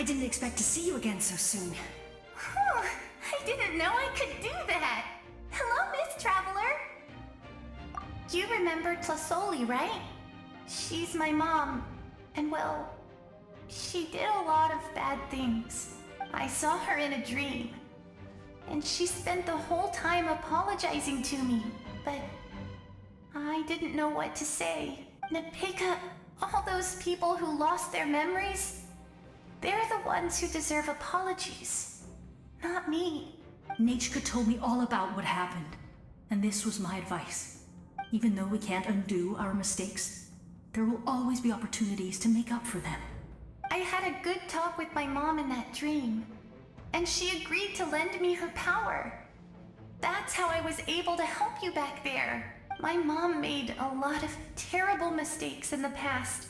I didn't expect to see you again so soon. Whew, I didn't know I could do that. Hello, Miss Traveler. You remember Tlasoli, right? She's my mom, and well, she did a lot of bad things. I saw her in a dream, and she spent the whole time apologizing to me, but I didn't know what to say. Napika, all those people who lost their memories, they're the ones who deserve apologies, not me. Nachka told me all about what happened, and this was my advice. Even though we can't undo our mistakes, there will always be opportunities to make up for them. I had a good talk with my mom in that dream, and she agreed to lend me her power. That's how I was able to help you back there. My mom made a lot of terrible mistakes in the past,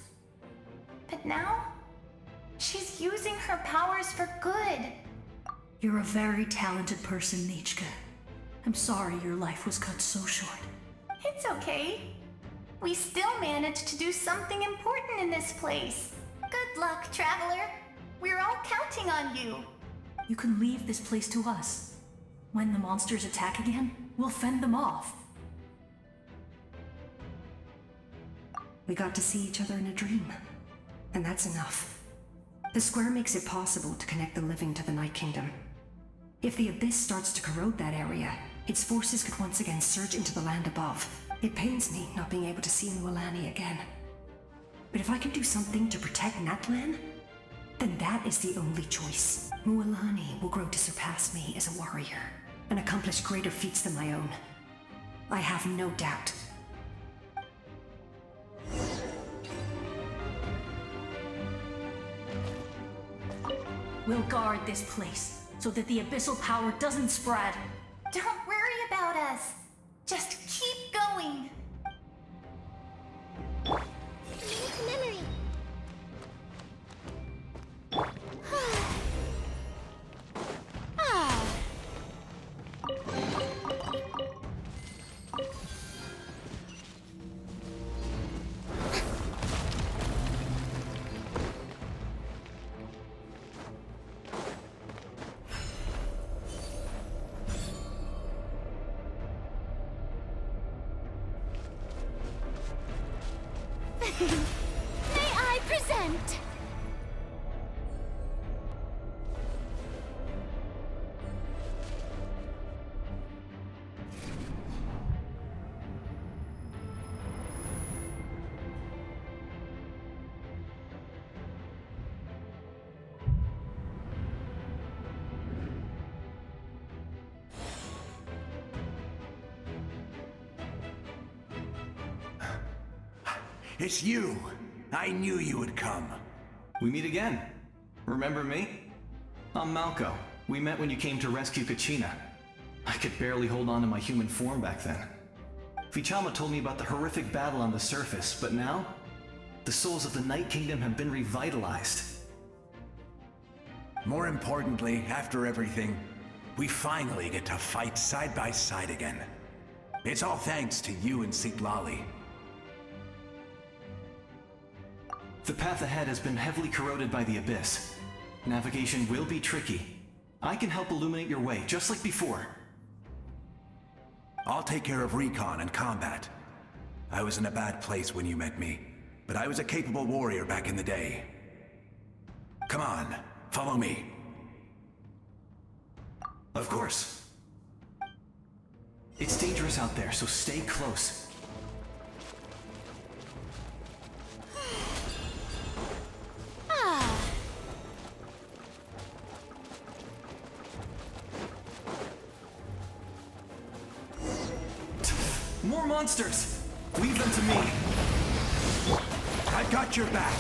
but now she's using her powers for good. You're a very talented person, Nachka. I'm sorry your life was cut so short. It's okay. We still managed to do something important in this place. Good luck, Traveler. We're all counting on you. You can leave this place to us. When the monsters attack again, we'll fend them off. We got to see each other in a dream, and that's enough. The square makes it possible to connect the living to the Night Kingdom. If the Abyss starts to corrode that area, its forces could once again surge into the land above. It pains me not being able to see Mualani again. But if I can do something to protect Natlan, then that is the only choice. Mualani will grow to surpass me as a warrior, and accomplish greater feats than my own. I have no doubt. We'll guard this place, so that the abyssal power doesn't spread. Don't worry about us. Just keep going. Memory. May I present? It's you! I knew you would come. We meet again. Remember me? I'm Malco. We met when you came to rescue Kachina. I could barely hold on to my human form back then. Vichama told me about the horrific battle on the surface, but now, the souls of the Night Kingdom have been revitalized. More importantly, after everything, we finally get to fight side by side again. It's all thanks to you and Sitlali. The path ahead has been heavily corroded by the Abyss. Navigation will be tricky. I can help illuminate your way, just like before. I'll take care of recon and combat. I was in a bad place when you met me, but I was a capable warrior back in the day. Come on, follow me. Of course. It's dangerous out there, so stay close. More monsters! Leave them to me! I've got your back!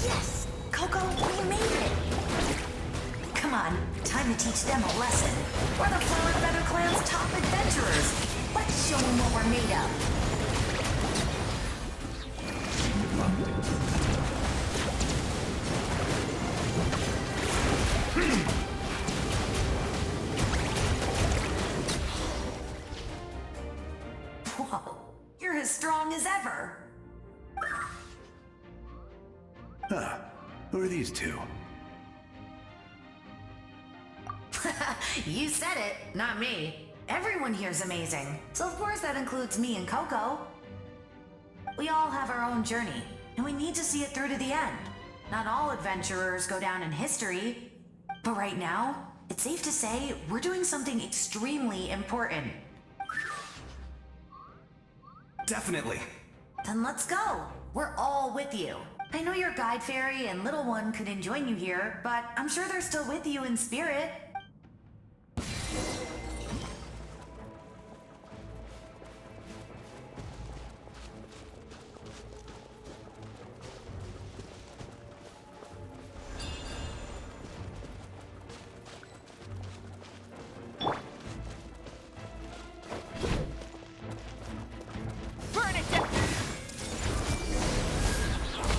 Yes! Coco, we made it! Come on, time to teach them a lesson. We're the Flower Feather Clan's top adventurers. Let's show them what we're made of. strong as ever. Huh. Who are these two? You said it, not me. Everyone here's amazing, so of course that includes me and Coco. We all have our own journey, and we need to see it through to the end. Not all adventurers go down in history, but right now, it's safe to say we're doing something extremely important. Definitely. Then let's go. We're all with you. I know your guide fairy and little one couldn't join you here, but I'm sure they're still with you in spirit.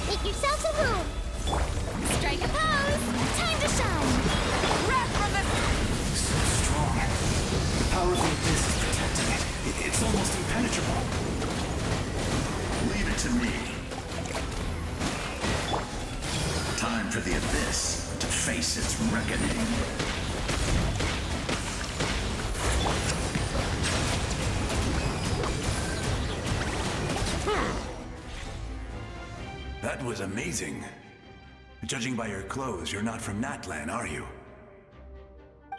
Make yourselves a room. Strike a pose. Time to shine. Wrap from the... So strong. The power of the abyss is protecting it. It's almost impenetrable. Leave it to me. Time for the abyss to face its reckoning. That was amazing. Judging by your clothes, you're not from Natlan, are you?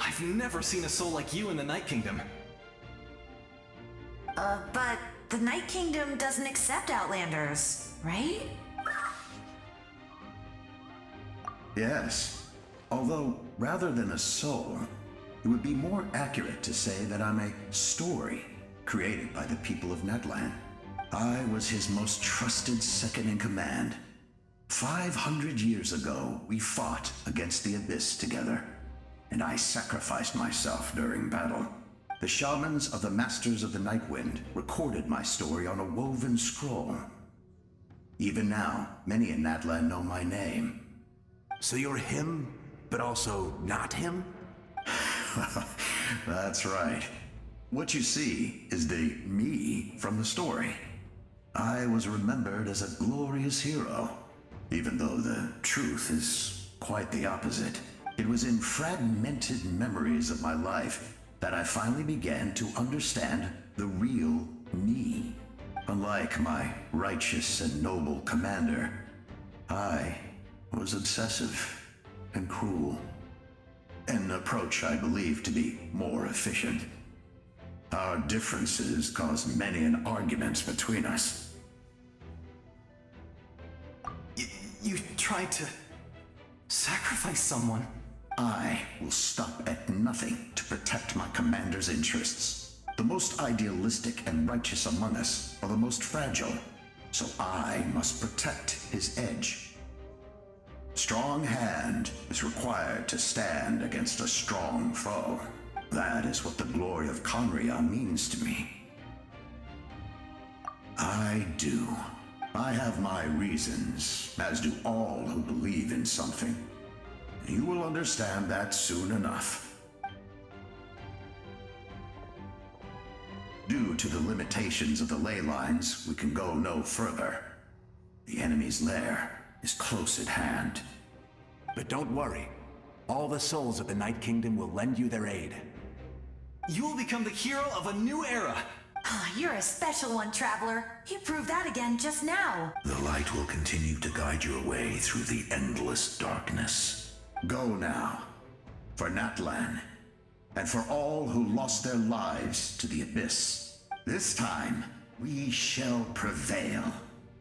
I've never seen a soul like you in the Night Kingdom. But the Night Kingdom doesn't accept Outlanders, right? Yes. Although, rather than a soul, it would be more accurate to say that I'm a story created by the people of Natlan. I was his most trusted second-in-command. 500 years ago, we fought against the Abyss together, and I sacrificed myself during battle. The shamans of the Masters of the Night Wind recorded my story on a woven scroll. Even now, many in Natlan know my name. So you're him, but also not him? That's right. What you see is the me from the story. I was remembered as a glorious hero, even though the truth is quite the opposite. It was in fragmented memories of my life that I finally began to understand the real me. Unlike my righteous and noble commander, I was obsessive and cruel. An approach I believe to be more efficient. Our differences caused many an arguments between us. You tried to sacrifice someone. I will stop at nothing to protect my commander's interests. The most idealistic and righteous among us are the most fragile, so I must protect his edge. Strong hand is required to stand against a strong foe. That is what the glory of Conria means to me. I do. I have my reasons, as do all who believe in something. You will understand that soon enough. Due to the limitations of the ley lines, we can go no further. The enemy's lair is close at hand. But don't worry. All the souls of the Night Kingdom will lend you their aid. You will become the hero of a new era. You're a special one, Traveler. You proved that again just now. The light will continue to guide your way through the endless darkness. Go now, for Natlan, and for all who lost their lives to the Abyss. This time, we shall prevail.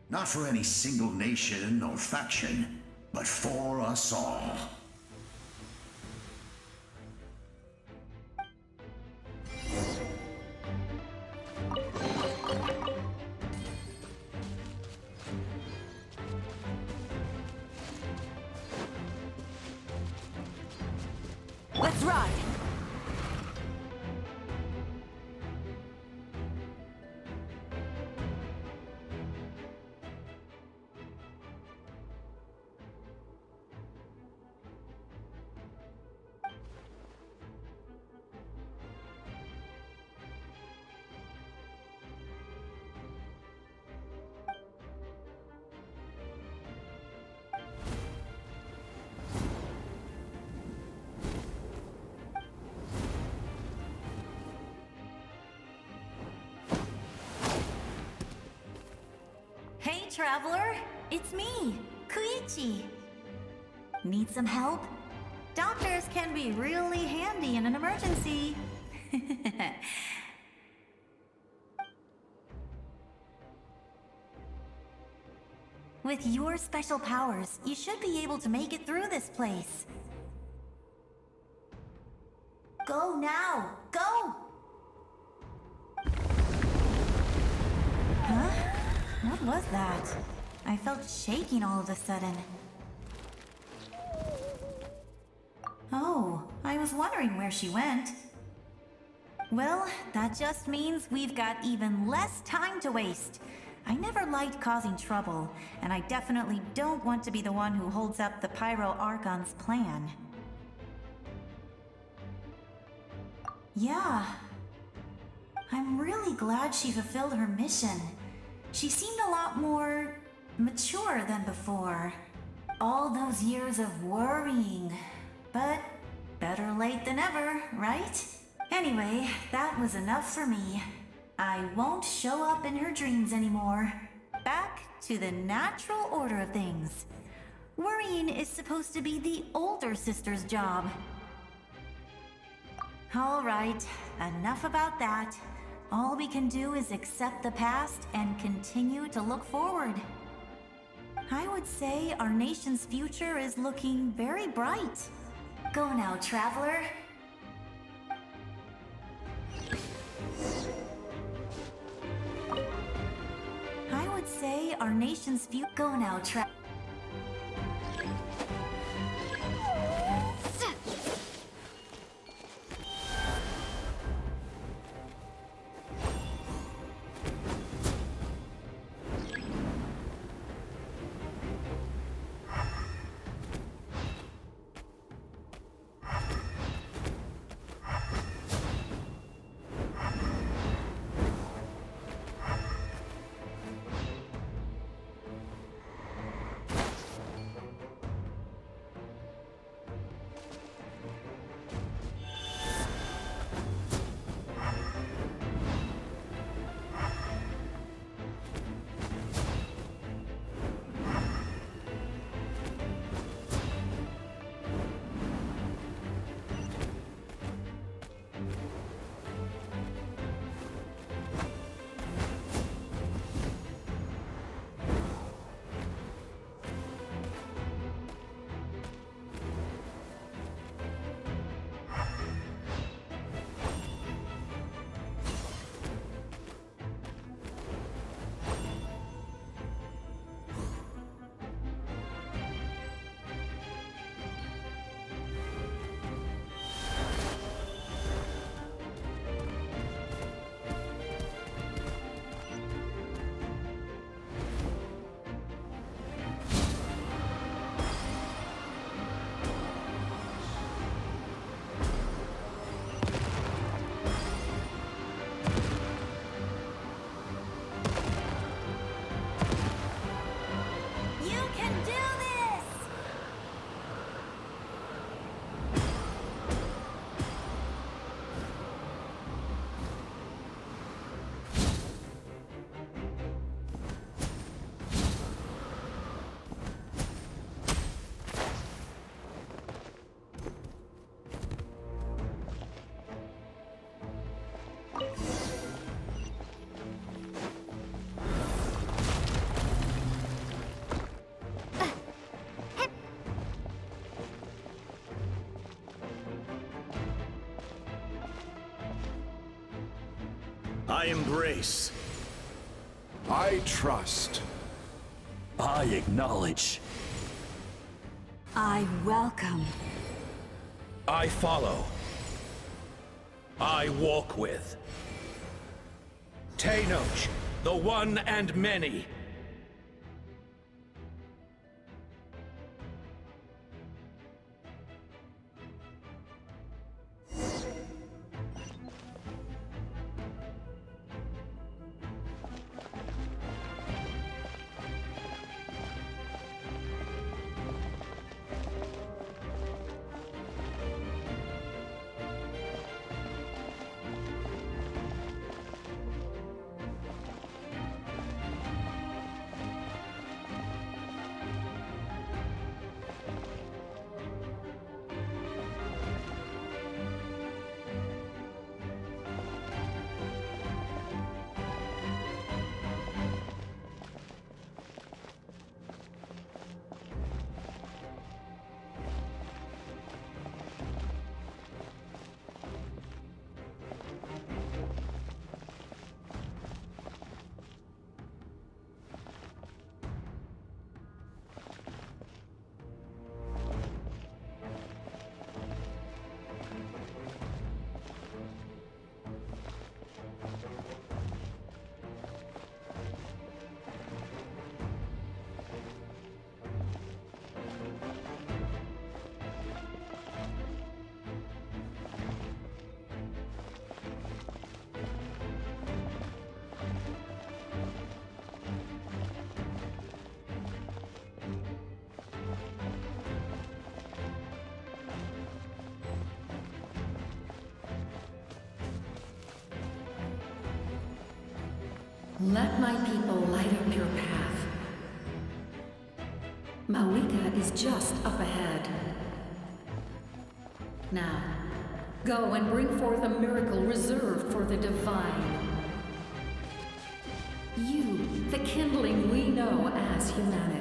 Not for any single nation or faction, but for us all. Let's ride! Traveler. It's me, Koichi. Need some help? Doctors can be really handy in an emergency. With your special powers, you should be able to make it through this place. Go now! Go! Huh? What was that? I felt shaking all of a sudden. Oh, I was wondering where she went. Well, that just means we've got even less time to waste. I never liked causing trouble, and I definitely don't want to be the one who holds up the Pyro Archon's plan. Yeah. I'm really glad she fulfilled her mission. She seemed a lot more mature than before. All those years of worrying. But better late than ever, right? Anyway, that was enough for me. I won't show up in her dreams anymore. Back to the natural order of things. Worrying is supposed to be the older sister's job. All right, enough about that. All we can do is accept the past and continue to look forward. I would say our nation's future is looking very bright. Go now, Traveler. I would say our nation's future. Go now, I embrace. I trust. I acknowledge. I welcome. I follow. I walk with. Tenoch, the one and many. Let my people light up your path. Mawika is just up ahead. Now, go and bring forth a miracle reserved for the divine. You, the kindling we know as humanity.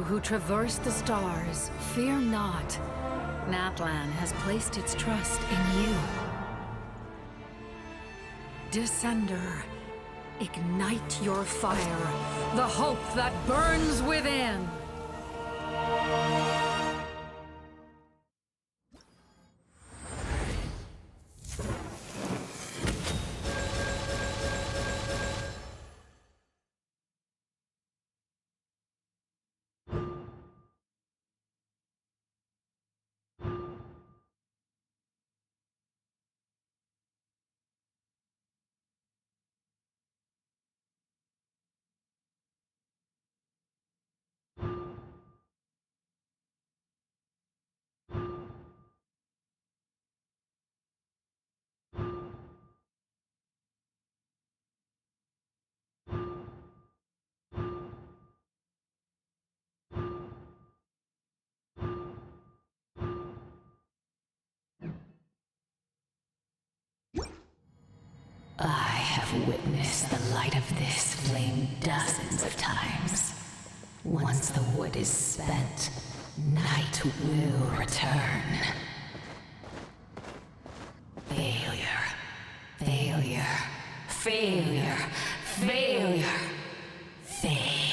who traverse the stars, fear not. Natlan has placed its trust in you. Descender, ignite your fire, the hope that burns within! I have witnessed the light of this flame dozens of times. Once the wood is spent, night will return. Failure. Failure. Failure. Failure. Failure.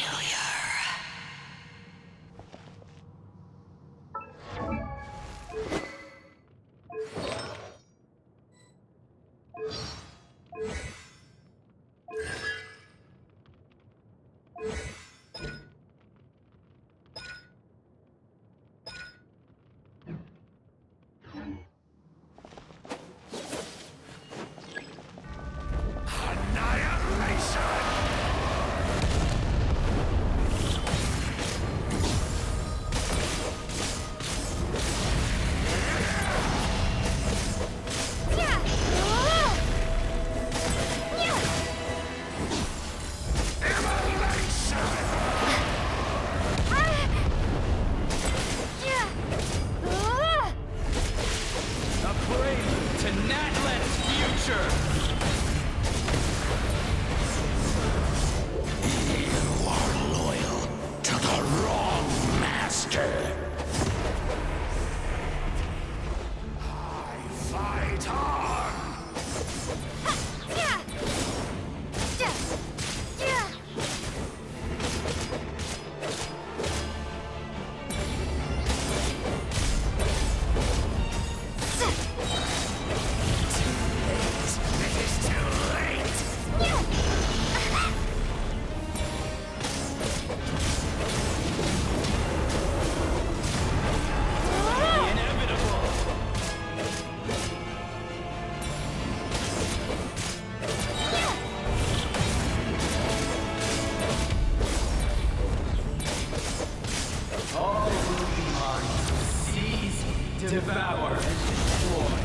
Devour. Destroy.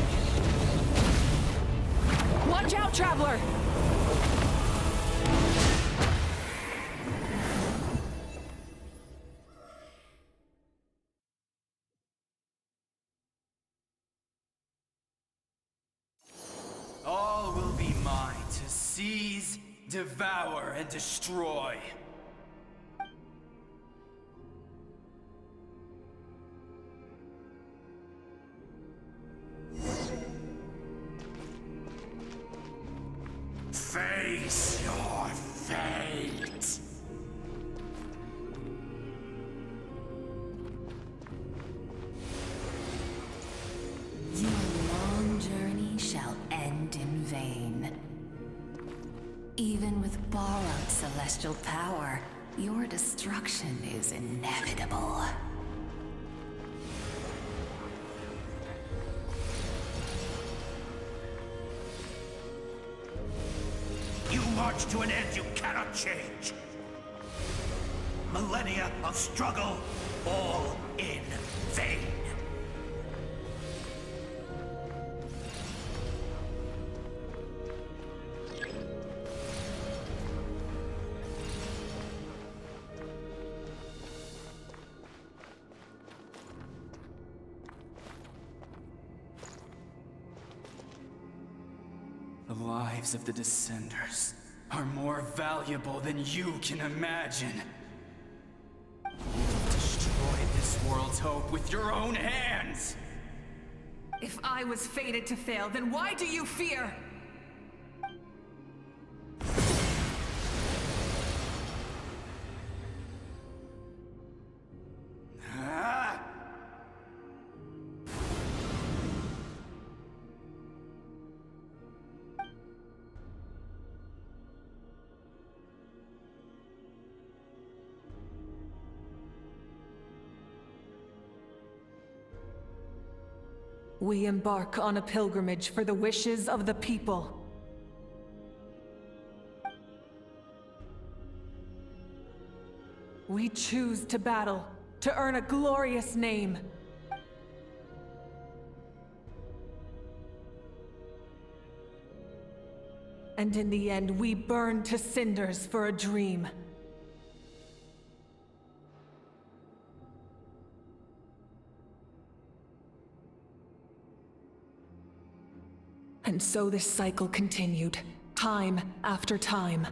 Watch out, Traveler! All will be mine to seize, devour, and destroy. Face your fate! Your long journey shall end in vain. Even with borrowed celestial power, your destruction is inevitable. You march to an end you cannot change. Millennia of struggle, all in vain. The lives of the Descenders are more valuable than you can imagine. You've world's hope with your own hands! If I was fated to fail, then why do you fear? We embark on a pilgrimage for the wishes of the people. We choose to battle, to earn a glorious name. And in the end, we burn to cinders for a dream. And so this cycle continued, time after time.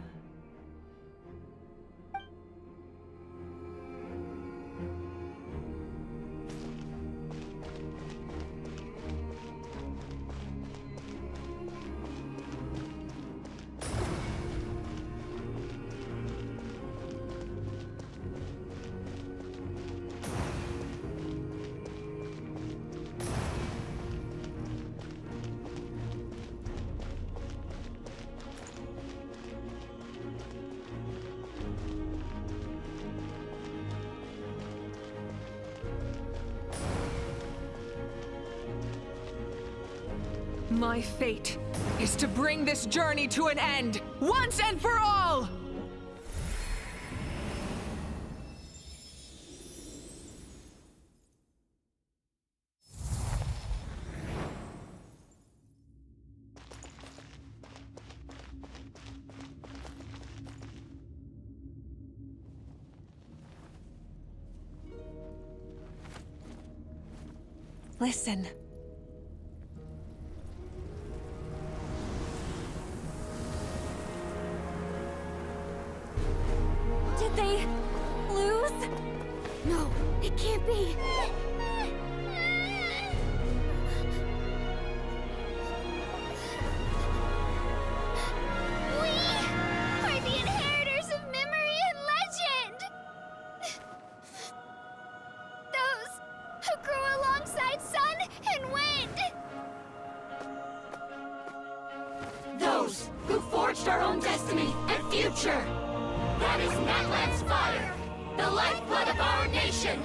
My fate is to bring this journey to an end, once and for all! Listen. Did they lose? No, it can't be. We are the inheritors of memory and legend! Those who grew alongside sun and wind! Those who forged our own destiny and future! That is Natlan's fire, the lifeblood of our nation!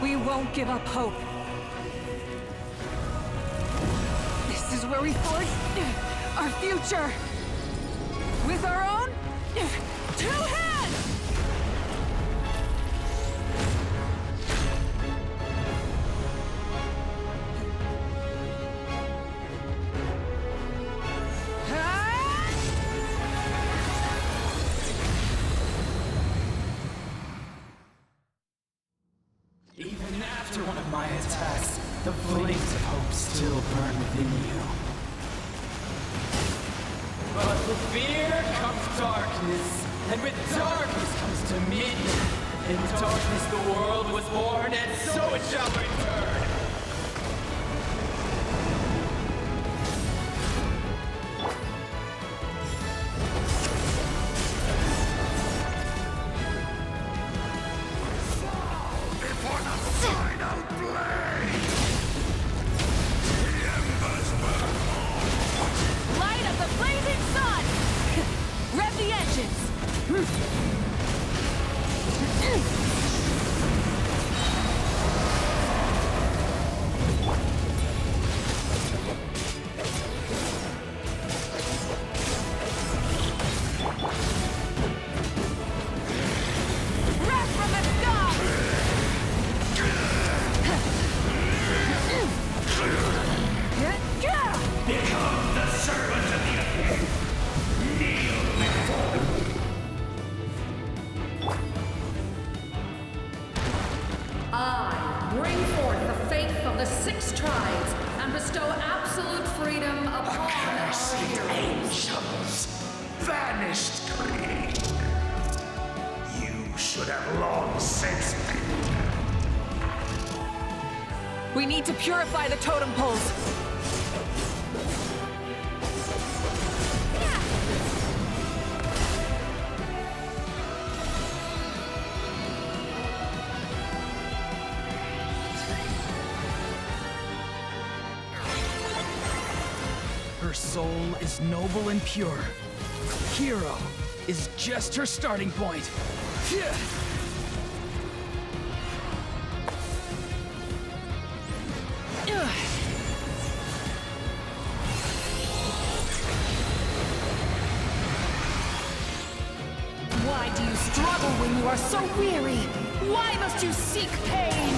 We won't give up hope. This is where we forge our future. With our own 2 hands! Even after one of my attacks, the flames of hope still burn within you. But with fear comes darkness, and with darkness comes dominion. In darkness the world was born, and so it shall return. Light of the blazing sun! Rev the engines! I bring forth the faith of the 6 tribes and bestow absolute freedom upon our heroes. Angels, vanished creed. You should have long since been. We need to purify the totem poles. Her soul is noble and pure. Hero is just her starting point. Why do you struggle when you are so weary? Why must you seek pain?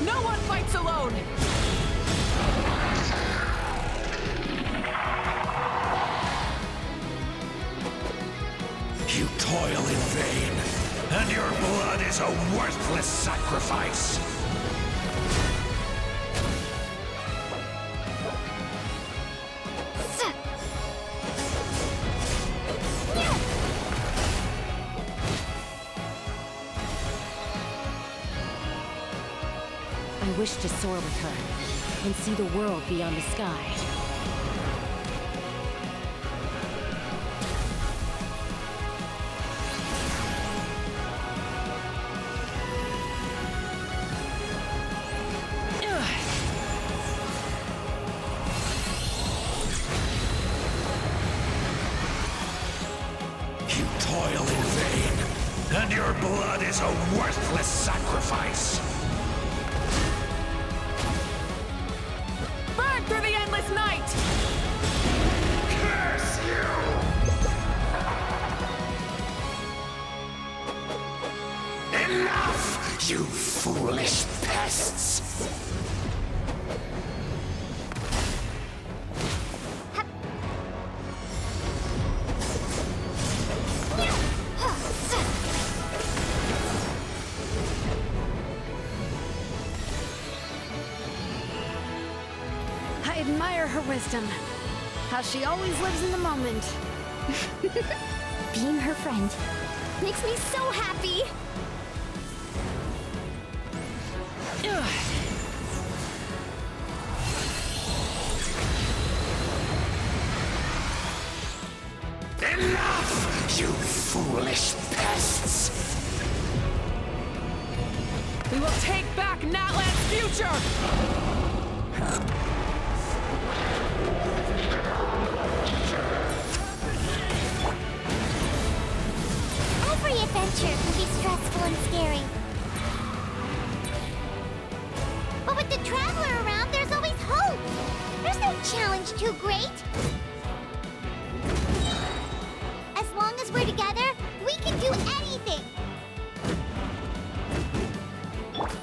No one fights alone! You toil in vain, and your blood is a worthless sacrifice. I wish to soar with her and see the world beyond the sky. You toil in vain, and your blood is a worthless sacrifice. Burn through the endless night! Curse you! Enough, you foolish pests! I admire her wisdom. How she always lives in the moment. Being her friend makes me so happy. Enough, you foolish pests! We will take back Natlan's future! Every adventure can be stressful and scary. But with the Traveler around, there's always hope. There's no challenge too great. As long as we're together, we can do anything.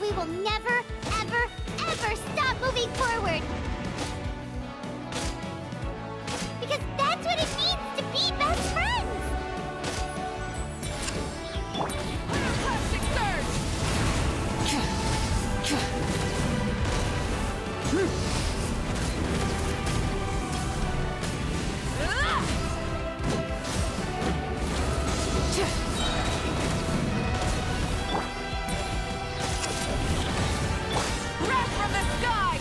We will never, ever, ever stop moving forward. Because that's what it means to be best friends. Plastic surge! Wrath from the sky!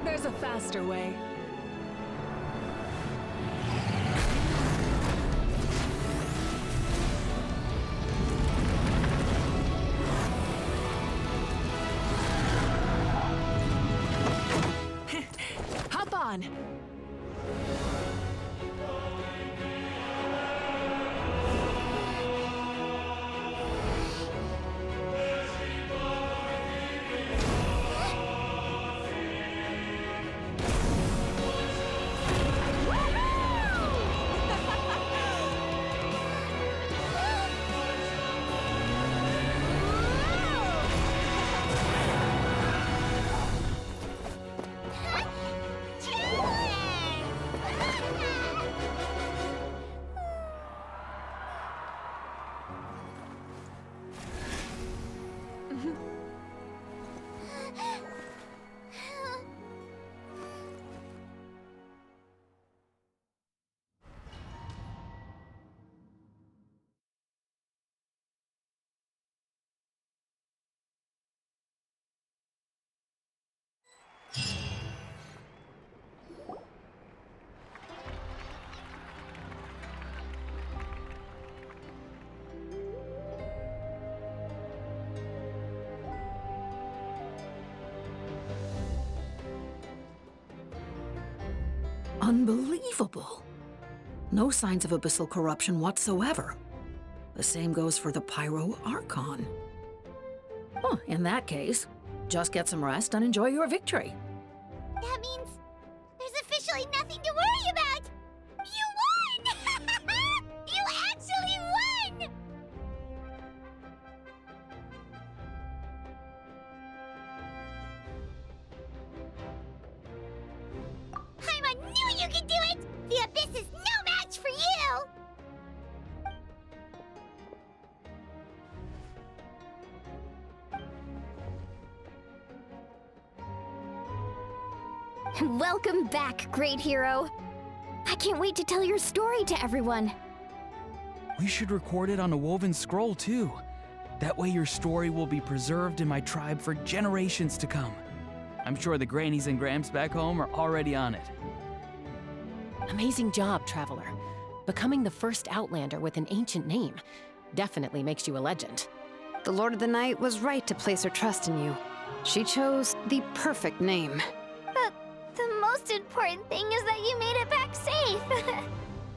There's a faster way. Hop on! Unbelievable. No signs of abyssal corruption whatsoever. The same goes for the Pyro Archon. Well, in that case, just get some rest and enjoy your victory. That means there's officially nothing to worry about! You won! You actually won! Paimon knew you could do it! The Abyss is no match for you! Welcome back, great hero. I can't wait to tell your story to everyone. We should record it on a woven scroll, too. That way your story will be preserved in my tribe for generations to come. I'm sure the grannies and gramps back home are already on it. Amazing job, Traveler. Becoming the first Outlander with an ancient name definitely makes you a legend. The Lord of the Night was right to place her trust in you. She chose the perfect name. But the most important thing is that you made it back safe.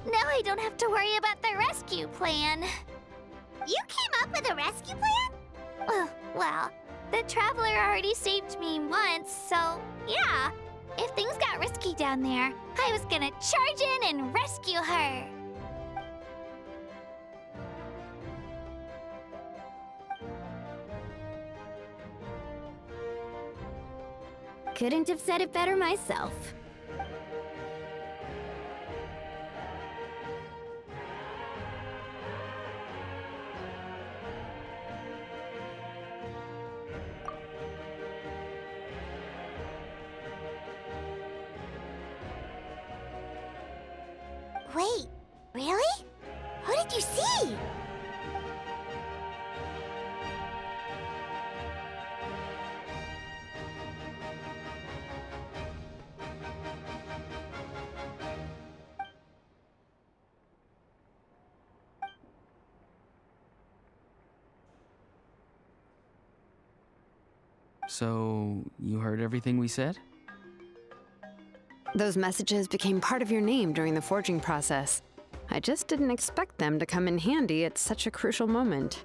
Now I don't have to worry about the rescue plan. You came up with a rescue plan? Well, the Traveler already saved me once, so yeah. If things got risky down there, I was gonna charge in and rescue her. Couldn't have said it better myself. Wait, really? Who did you see? So, you heard everything we said? Those messages became part of your name during the forging process. I just didn't expect them to come in handy at such a crucial moment.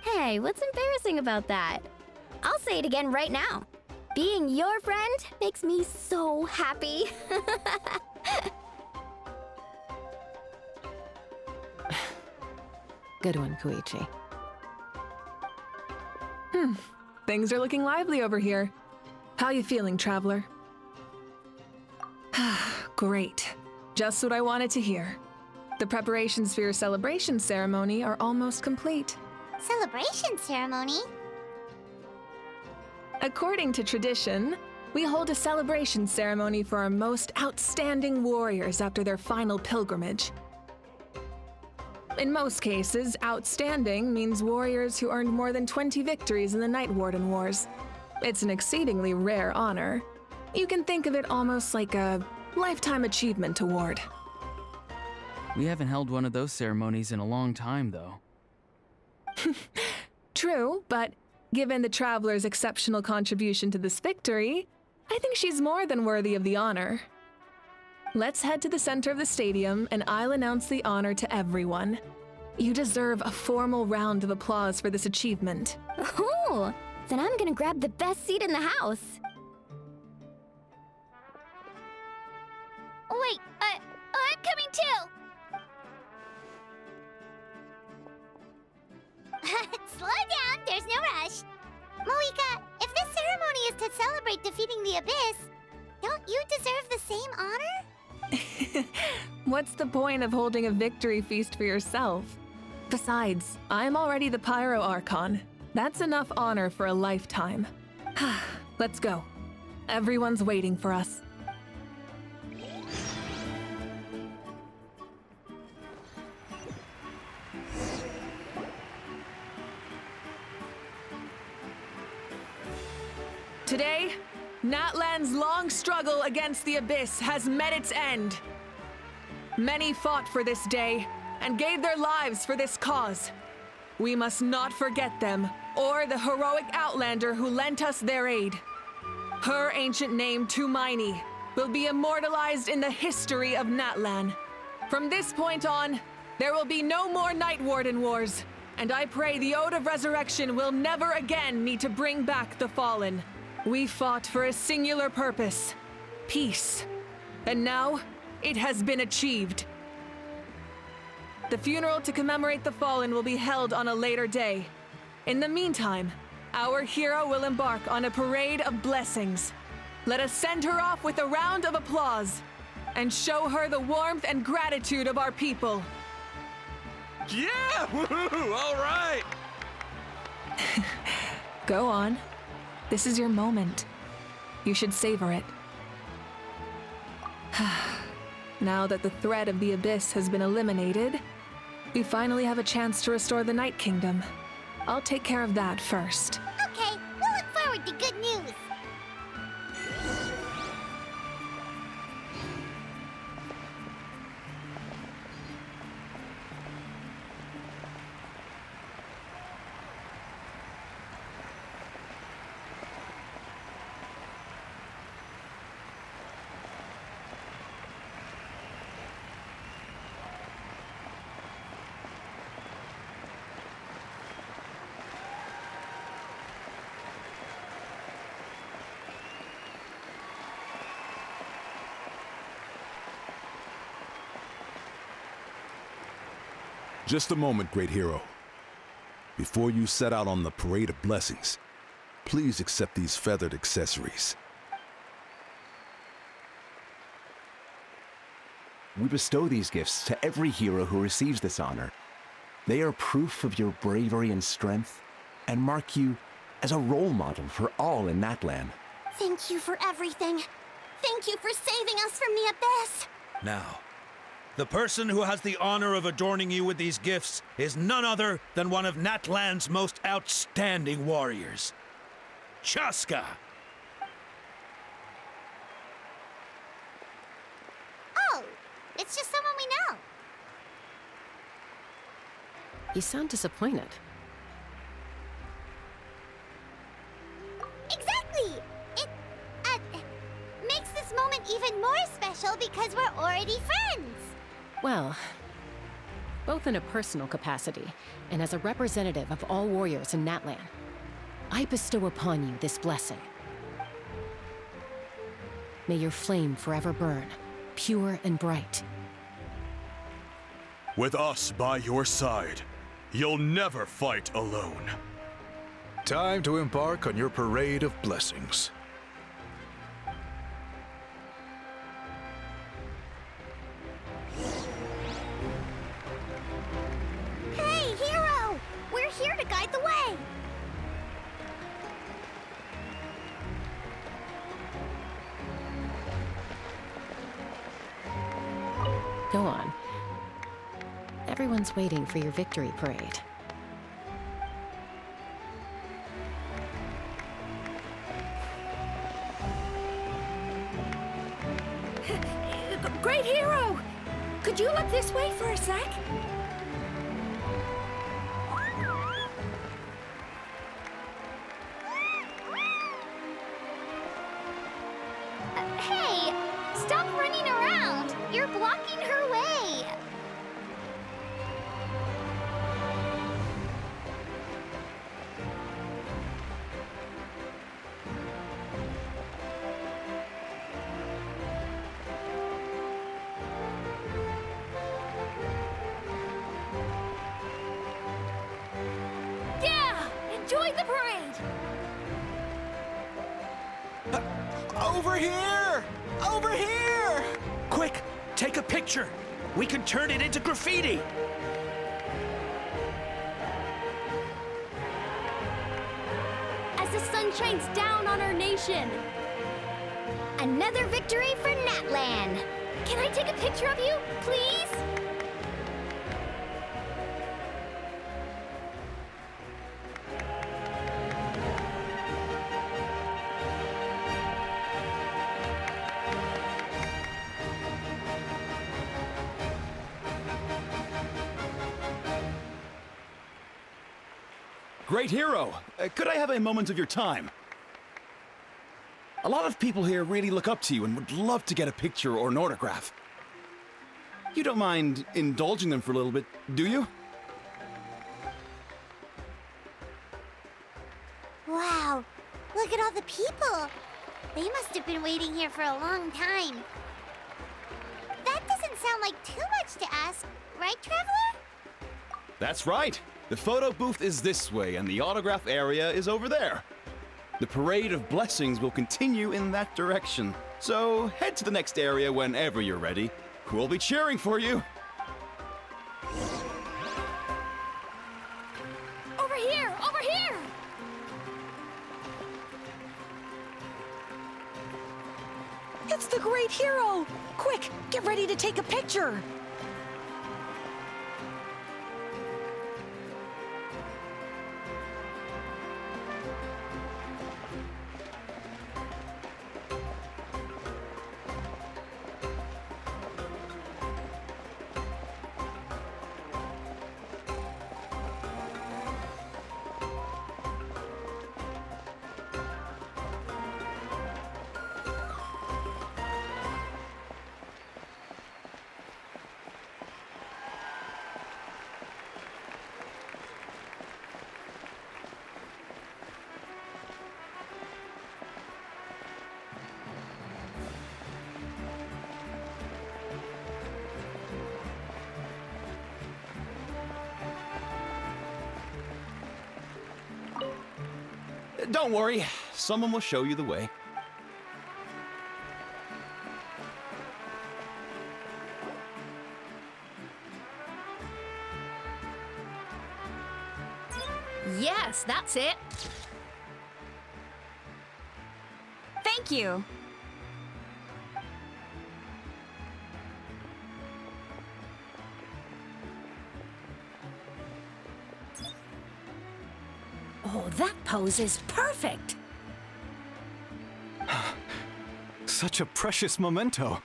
Hey, what's embarrassing about that? I'll say it again right now. Being your friend makes me so happy. Good one, Koichi. Things are looking lively over here. How you feeling, Traveler? Great. Just what I wanted to hear. The preparations for your celebration ceremony are almost complete. Celebration ceremony? According to tradition, we hold a celebration ceremony for our most outstanding warriors after their final pilgrimage. In most cases, outstanding means warriors who earned more than 20 victories in the Night Warden Wars. It's an exceedingly rare honor. You can think of it almost like a lifetime achievement award. We haven't held one of those ceremonies in a long time, though. True, but given the Traveler's exceptional contribution to this victory, I think she's more than worthy of the honor. Let's head to the center of the stadium and I'll announce the honor to everyone. You deserve a formal round of applause for this achievement. Oh, then I'm gonna grab the best seat in the house. Wait, I'm coming too! Slow down, there's no rush. Moika, if this ceremony is to celebrate defeating the Abyss, don't you deserve the same honor? What's the point of holding a victory feast for yourself? Besides, I'm already the Pyro Archon. That's enough honor for a lifetime. Let's go. Everyone's waiting for us. Today, Natlan's long struggle against the Abyss has met its end. Many fought for this day and gave their lives for this cause. We must not forget them or the heroic Outlander who lent us their aid. Her ancient name, Tumaini, will be immortalized in the history of Natlan. From this point on, there will be no more Night Warden Wars, and I pray the Ode of Resurrection will never again need to bring back the fallen. We fought for a singular purpose, peace, and now it has been achieved. The funeral to commemorate the fallen will be held on a later day. In the meantime, our hero will embark on a parade of blessings. Let us send her off with a round of applause and show her the warmth and gratitude of our people. Yeah! Woohoo! All right! Go on. This is your moment. You should savor it. Now that the threat of the Abyss has been eliminated, we finally have a chance to restore the Night Kingdom. I'll take care of that first. Okay, we'll look forward to good news. Just a moment, great hero. Before you set out on the parade of blessings, please accept these feathered accessories. We bestow these gifts to every hero who receives this honor. They are proof of your bravery and strength, and mark you as a role model for all in Natlan. Thank you for everything. Thank you for saving us from the Abyss. Now, the person who has the honor of adorning you with these gifts is none other than one of Natlan's most outstanding warriors, Chaska. Oh, it's just someone we know. You sound disappointed. Exactly! It makes this moment even more special because we're already friends. Well, both in a personal capacity and as a representative of all warriors in Natlan, I bestow upon you this blessing. May your flame forever burn, pure and bright. With us by your side, you'll never fight alone. Time to embark on your parade of blessings. Hey, hero! We're here to guide the way! Go on. Everyone's waiting for your victory parade. Great hero! Could you look this way for a sec? Hey! Stop running around! You're blocking her way! Yeah! Enjoy the parade! Over here! Over here! Quick, take a picture. We can turn it into graffiti. As the sun shines down on our nation. Another victory for Natlan. Can I take a picture of you, please? Great hero! Could I have a moment of your time? A lot of people here really look up to you and would love to get a picture or an autograph. You don't mind indulging them for a little bit, do you? Wow, look at all the people. They must have been waiting here for a long time. That doesn't sound like too much to ask, right, Traveler? That's right. The photo booth is this way and the autograph area is over there. The parade of blessings will continue in that direction. So head to the next area whenever you're ready. We'll be cheering for you. Over here! Over here! It's the great hero! Quick, get ready to take a picture! Don't worry, someone will show you the way. Yes, that's it. Thank you. Oh, that pose is perfect! Such a precious memento.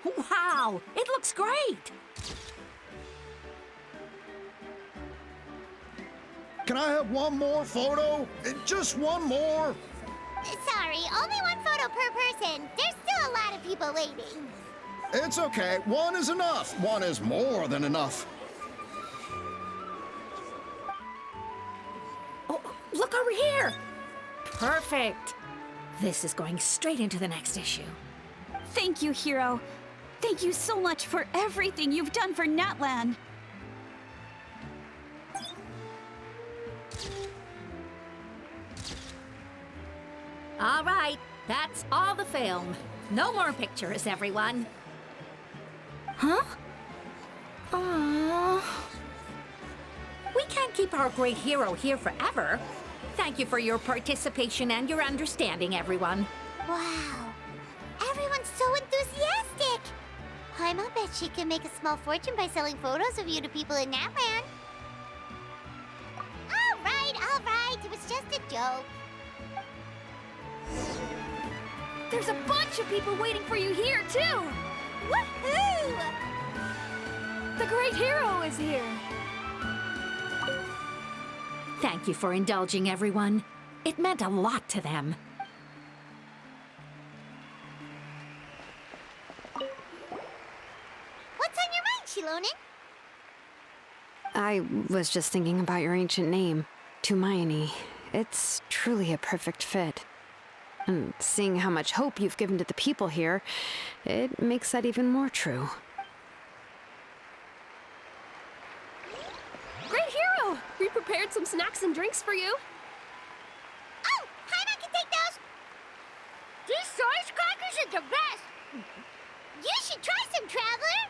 Wow, it looks great! Can I have one more photo? Just one more? Sorry, only one photo per person. There's still a lot of people waiting. It's okay. One is enough. One is more than enough. Oh, look over here! Perfect! This is going straight into the next issue. Thank you, hero. Thank you so much for everything you've done for Natlan. All right, that's all the film. No more pictures, everyone. Huh? Aww. We can't keep our great hero here forever. Thank you for your participation and your understanding, everyone. Wow. Everyone's so enthusiastic. Grandma bet she can make a small fortune by selling photos of you to people in Natlan. All right. It was just a joke. There's a bunch of people waiting for you here, too! Woohoo! The great hero is here! Thank you for indulging everyone. It meant a lot to them. What's on your mind, Shilonen? I was just thinking about your ancient name, Tumayani. It's truly a perfect fit. And seeing how much hope you've given to the people here, it makes that even more true. Great hero! We prepared some snacks and drinks for you. Oh, Paimon can take those! These source crackers are the best! You should try some, Traveler!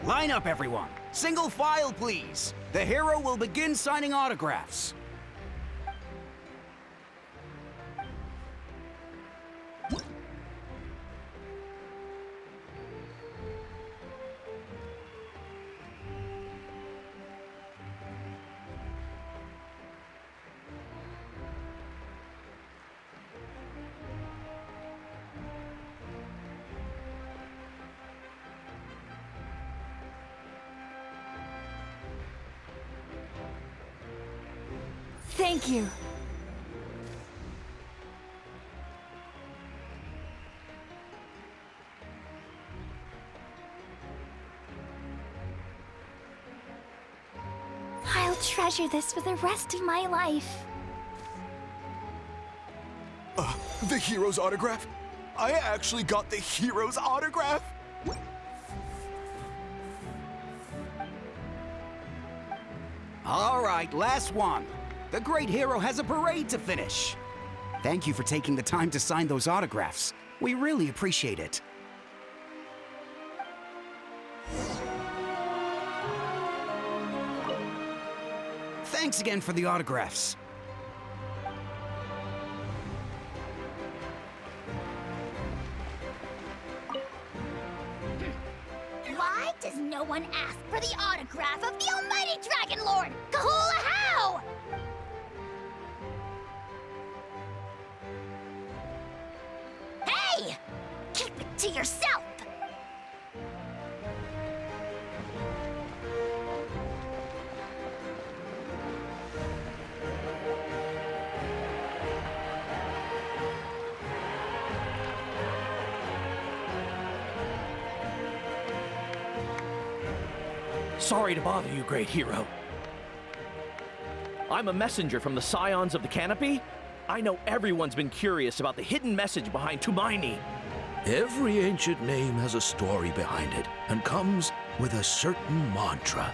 Line up, everyone. Single file, please. The hero will begin signing autographs. Thank you. I'll treasure this for the rest of my life. The hero's autograph? I actually got the hero's autograph? All right, last one. The great hero has a parade to finish. Thank you for taking the time to sign those autographs. We really appreciate it. Thanks again for the autographs. Why does no one ask for the autograph of the almighty Dragon Lord, Kahula How? Hey! Keep it to yourself! Sorry to bother you, great hero. I'm a messenger from the Scions of the Canopy. I know everyone's been curious about the hidden message behind Tumayani. Every ancient name has a story behind it and comes with a certain mantra.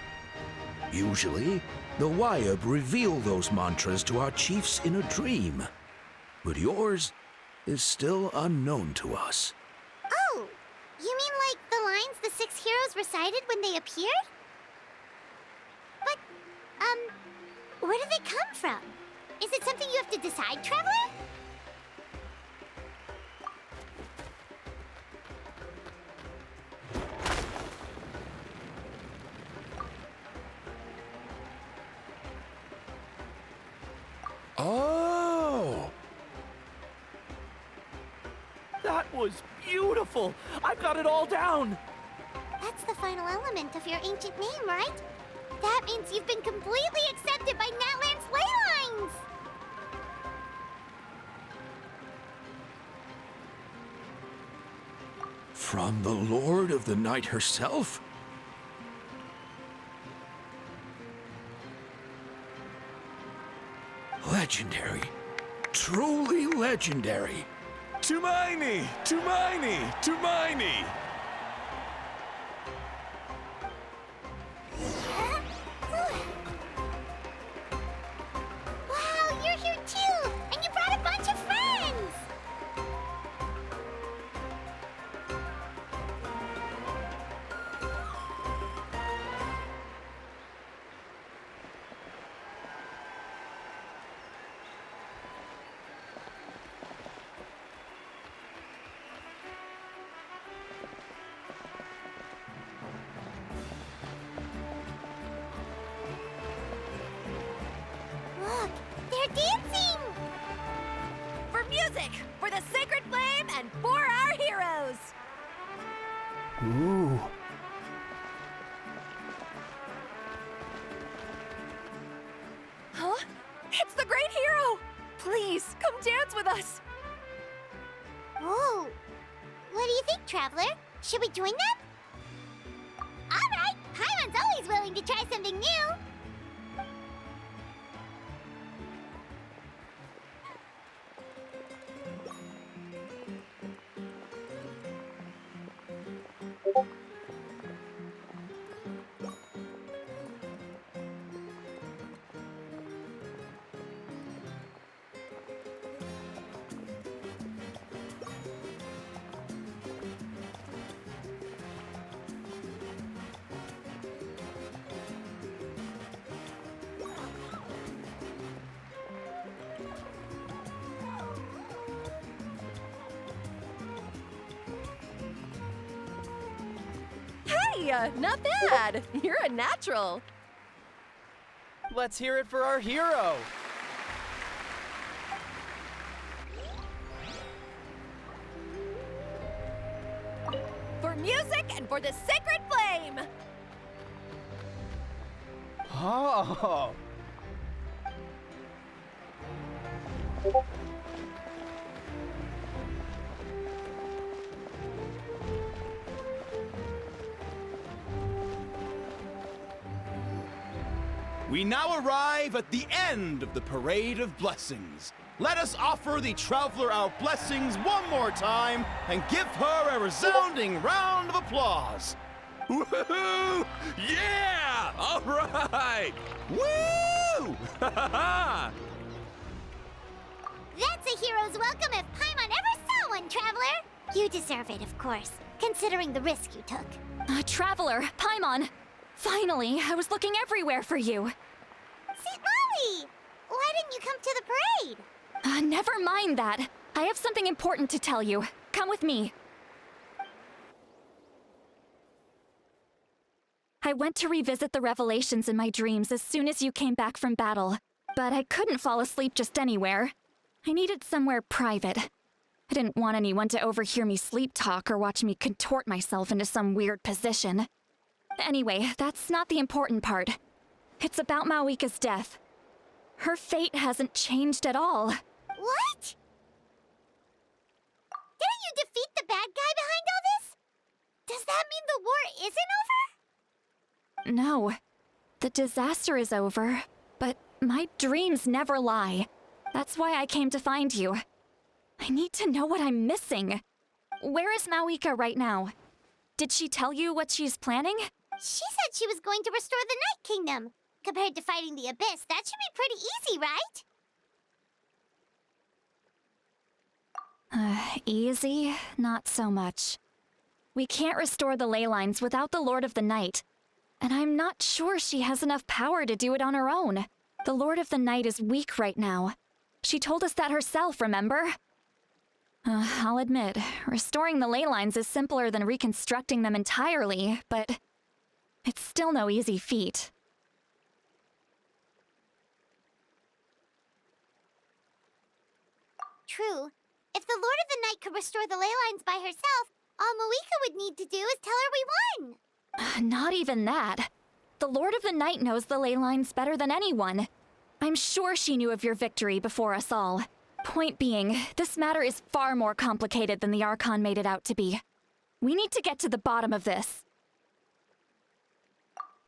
Usually, the Wayab reveal those mantras to our chiefs in a dream. But yours is still unknown to us. Oh, you mean like the lines the 6 heroes recited when they appeared? But, where do they come from? Is it something you have to decide, Traveler? Oh! That was beautiful! I've got it all down! That's the final element of your ancient name, right? That means you've been completely accepted by Natlan's ley lines! From the Lord of the Night herself? Legendary. Truly legendary. Tumaini! Tumaini! Tumaini! Wow, you're here too! And you brought a bunch of friends! Look, they're dancing! For music, for the sacred flame, and for our heroes! Ooh. Huh? It's the great hero! Please, come dance with us! Ooh. What do you think, Traveler? Should we join them? Alright! Paimon's always willing to try something new! Hey, not bad! You're a natural! Let's hear it for our hero. For music and for the sacred flame! Oh. We now arrive at the end of the Parade of Blessings. Let us offer the Traveler our blessings one more time and give her a resounding round of applause. Woohoo! Yeah! All right! Woo! That's a hero's welcome if Paimon ever saw one, Traveler! You deserve it, of course, considering the risk you took. Traveler, Paimon! Finally, I was looking everywhere for you. St. Molly! Why didn't you come to the parade? Never mind that. I have something important to tell you. Come with me. I went to revisit the revelations in my dreams as soon as you came back from battle, but I couldn't fall asleep just anywhere. I needed somewhere private. I didn't want anyone to overhear me sleep talk or watch me contort myself into some weird position. Anyway, that's not the important part. It's about Mawika's death. Her fate hasn't changed at all. What? Didn't you defeat the bad guy behind all this? Does that mean the war isn't over? No. The disaster is over, but my dreams never lie. That's why I came to find you. I need to know what I'm missing. Where is Mawika right now? Did she tell you what she's planning? She said she was going to restore the Night Kingdom. Compared to fighting the Abyss, that should be pretty easy, right? Easy? Not so much. We can't restore the ley lines without the Lord of the Night. And I'm not sure she has enough power to do it on her own. The Lord of the Night is weak right now. She told us that herself, remember? I'll admit, restoring the ley lines is simpler than reconstructing them entirely, but it's still no easy feat. True. If the Lord of the Night could restore the ley lines by herself, all Mawika would need to do is tell her we won. Not even that. The Lord of the Night knows the ley lines better than anyone. I'm sure she knew of your victory before us all. Point being, this matter is far more complicated than the Archon made it out to be. We need to get to the bottom of this.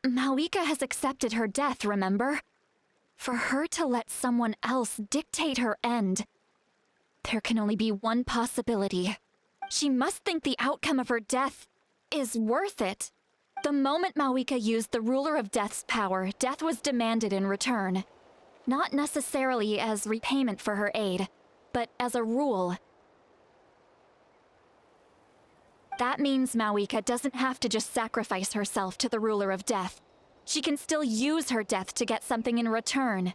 Malika has accepted her death, remember? For her to let someone else dictate her end, there can only be one possibility. She must think the outcome of her death is worth it. The moment Malika used the Ruler of Death's power, death was demanded in return. Not necessarily as repayment for her aid, but as a rule. That means Malika doesn't have to just sacrifice herself to the Ruler of Death. She can still use her death to get something in return.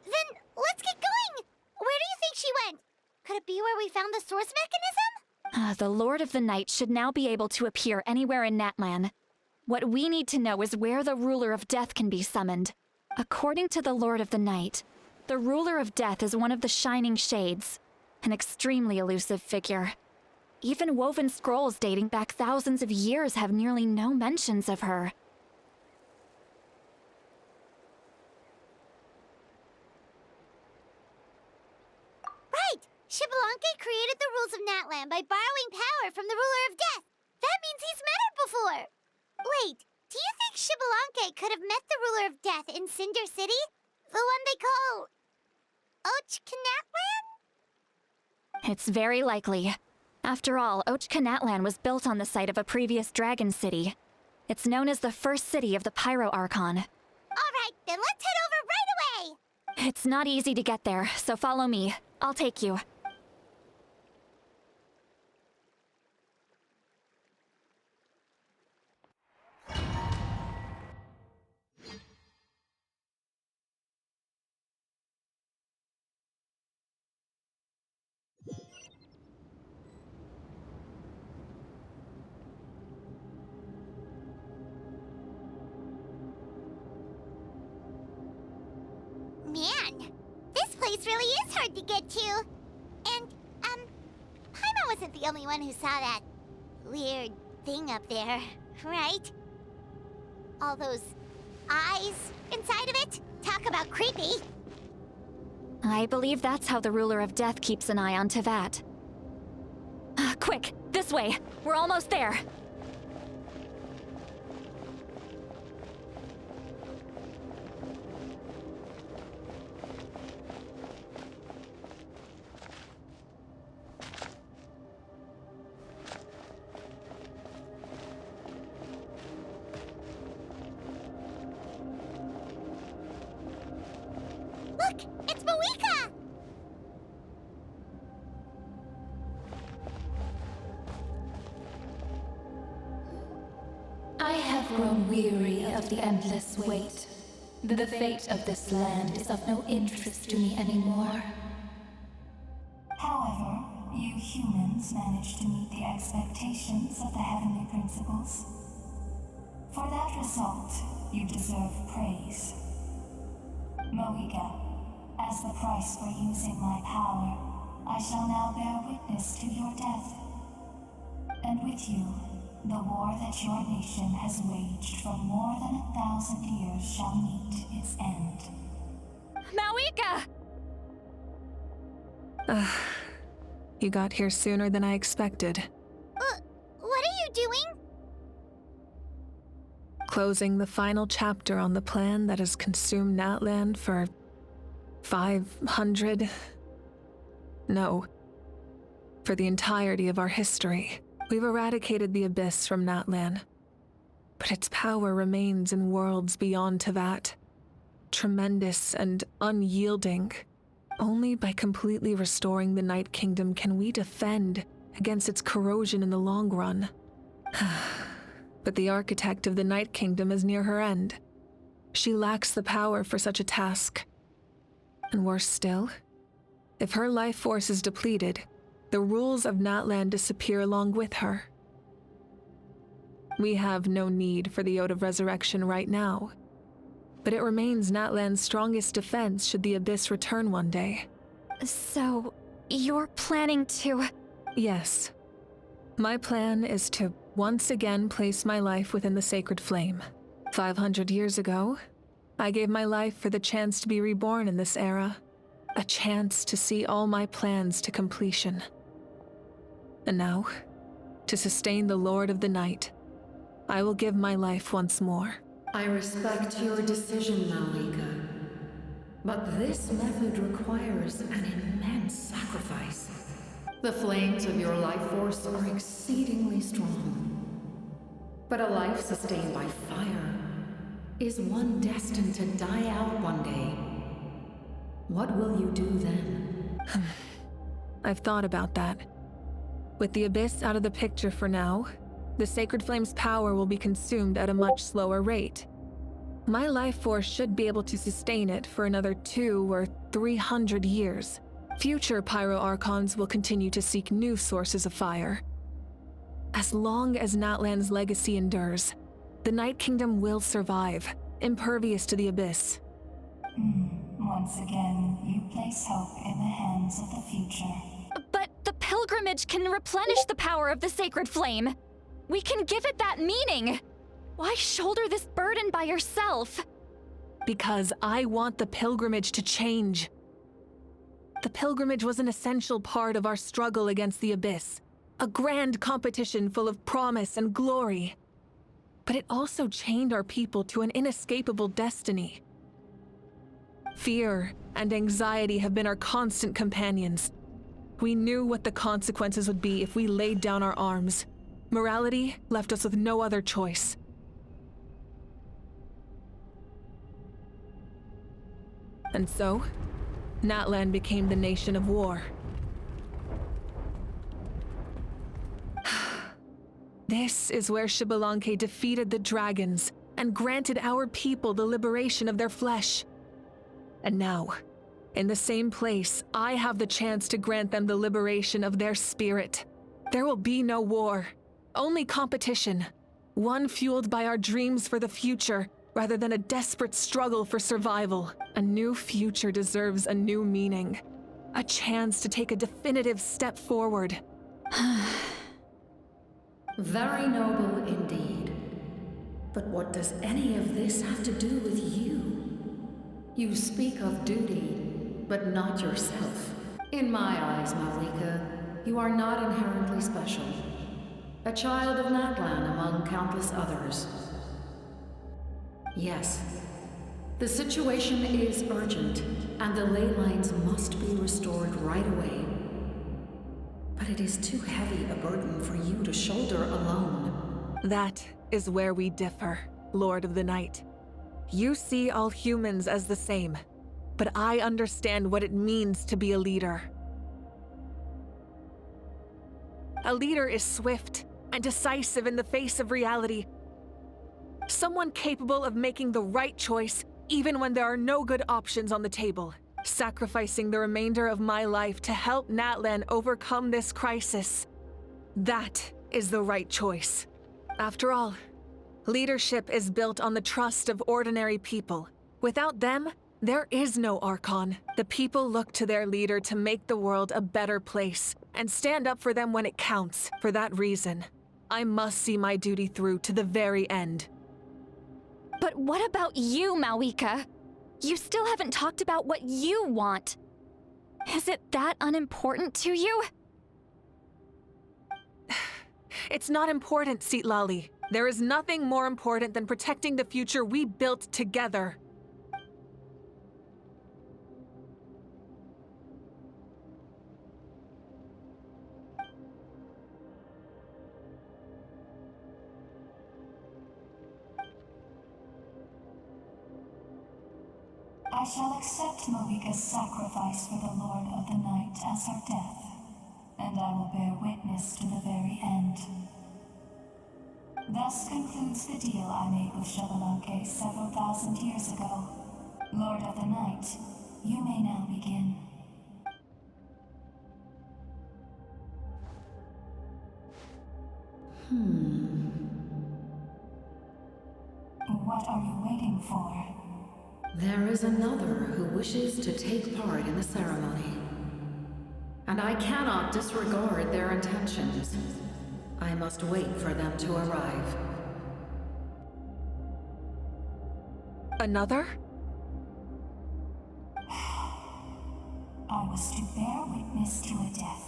Then let's get going! Where do you think she went? Could it be where we found the source mechanism? The Lord of the Night should now be able to appear anywhere in Natlan. What we need to know is where the Ruler of Death can be summoned. According to the Lord of the Night, the Ruler of Death is one of the Shining Shades, an extremely elusive figure. Even woven scrolls dating back thousands of years have nearly no mentions of her. Right! Xbalanque created the rules of Natlan by borrowing power from the Ruler of Death. That means he's met her before. Wait, do you think Xbalanque could have met the Ruler of Death in Cinder City? The one they call... Natlan? It's very likely. After all, Natlan was built on the site of a previous dragon city. It's known as the first city of the Pyro Archon. Alright, then let's head over right away! It's not easy to get there, so follow me. I'll take you. Man, this place really is hard to get to. And, Paimon wasn't the only one who saw that weird thing up there, right? All those eyes inside of it? Talk about creepy. I believe that's how the Ruler of Death keeps an eye on Teyvat. Quick, this way! We're almost there! Look, it's Moika! I have grown weary of the endless wait. The fate of this land is of no interest to me anymore. However, you humans managed to meet the expectations of the heavenly principles. For that result, you deserve praise. Moika, as the price for using my power, I shall now bear witness to your death. And with you, the war that your nation has waged for more than 1,000 years shall meet its end. Malika! You got here sooner than I expected. What are you doing? Closing the final chapter on the plan that has consumed Natlan for 500... No. For the entirety of our history. We've eradicated the Abyss from Natlan. But its power remains in worlds beyond Teyvat. Tremendous and unyielding. Only by completely restoring the Night Kingdom can we defend against its corrosion in the long run. But the architect of the Night Kingdom is near her end. She lacks the power for such a task. And worse still, if her life force is depleted, the rules of Natlan disappear along with her. We have no need for the Ode of Resurrection right now, but it remains Natlan's strongest defense should the Abyss return one day. So, you're planning to... Yes. My plan is to once again place my life within the sacred flame. 500 years ago, I gave my life for the chance to be reborn in this era. A chance to see all my plans to completion. And now, to sustain the Lord of the Night, I will give my life once more. I respect your decision, Malika. But this method requires an immense sacrifice. The flames of your life force are exceedingly strong. But a life sustained by fire is one destined to die out one day. What will you do then? I've thought about that. With the Abyss out of the picture for now, the Sacred Flame's power will be consumed at a much slower rate. My life force should be able to sustain it for another 200 or 300 years. Future Pyro Archons will continue to seek new sources of fire. As long as Natlan's legacy endures, the Night Kingdom will survive, impervious to the Abyss. Once again, you place hope in the hands of the future. But the pilgrimage can replenish the power of the Sacred Flame. We can give it that meaning. Why shoulder this burden by yourself? Because I want the pilgrimage to change. The pilgrimage was an essential part of our struggle against the Abyss, a grand competition full of promise and glory. But it also chained our people to an inescapable destiny. Fear and anxiety have been our constant companions. We knew what the consequences would be if we laid down our arms. Morality left us with no other choice. And so, Natlan became the nation of war. This is where Xbalanque defeated the dragons and granted our people the liberation of their flesh. And now, in the same place, I have the chance to grant them the liberation of their spirit. There will be no war, only competition. One fueled by our dreams for the future, rather than a desperate struggle for survival. A new future deserves a new meaning. A chance to take a definitive step forward. Very noble indeed. But what does any of this have to do with you? You speak of duty, but not yourself. In my eyes, Malika, you are not inherently special. A child of Natlan among countless others. Yes, the situation is urgent, and the ley lines must be restored right away. But it is too heavy a burden for you to shoulder alone. That is where we differ, Lord of the Night. You see all humans as the same, but I understand what it means to be a leader. A leader is swift and decisive in the face of reality. Someone capable of making the right choice even when there are no good options on the table. Sacrificing the remainder of my life to help Natlan overcome this crisis. That is the right choice. After all, leadership is built on the trust of ordinary people. Without them, there is no Archon. The people look to their leader to make the world a better place and stand up for them when it counts. For that reason, I must see my duty through to the very end. But what about you, Malika? You still haven't talked about what you want. Is it that unimportant to you? It's not important, Citlali. There is nothing more important than protecting the future we built together. I shall accept Malika's sacrifice for the Lord of the Night as her death, and I will bear witness to the very end. Thus concludes the deal I made with Xbalanque several thousand years ago. Lord of the Night, you may now begin. What are you waiting for? There is another who wishes to take part in the ceremony. And I cannot disregard their intentions. I must wait for them to arrive. Another? I was to bear witness to a death,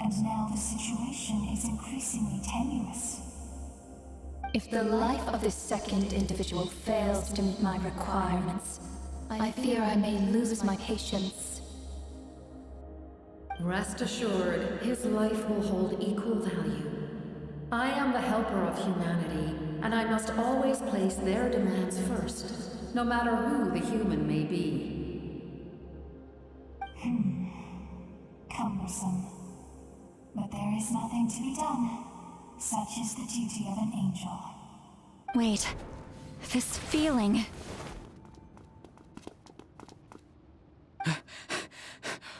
and now the situation increasingly tenuous. If the life of this second individual fails to meet my requirements, I fear I may lose my patience. Rest assured, his life will hold equal value. I am the helper of humanity, and I must always place their demands first, no matter who the human may be. Cumbersome. But there is nothing to be done. Such is the duty of an angel. Wait, this feeling.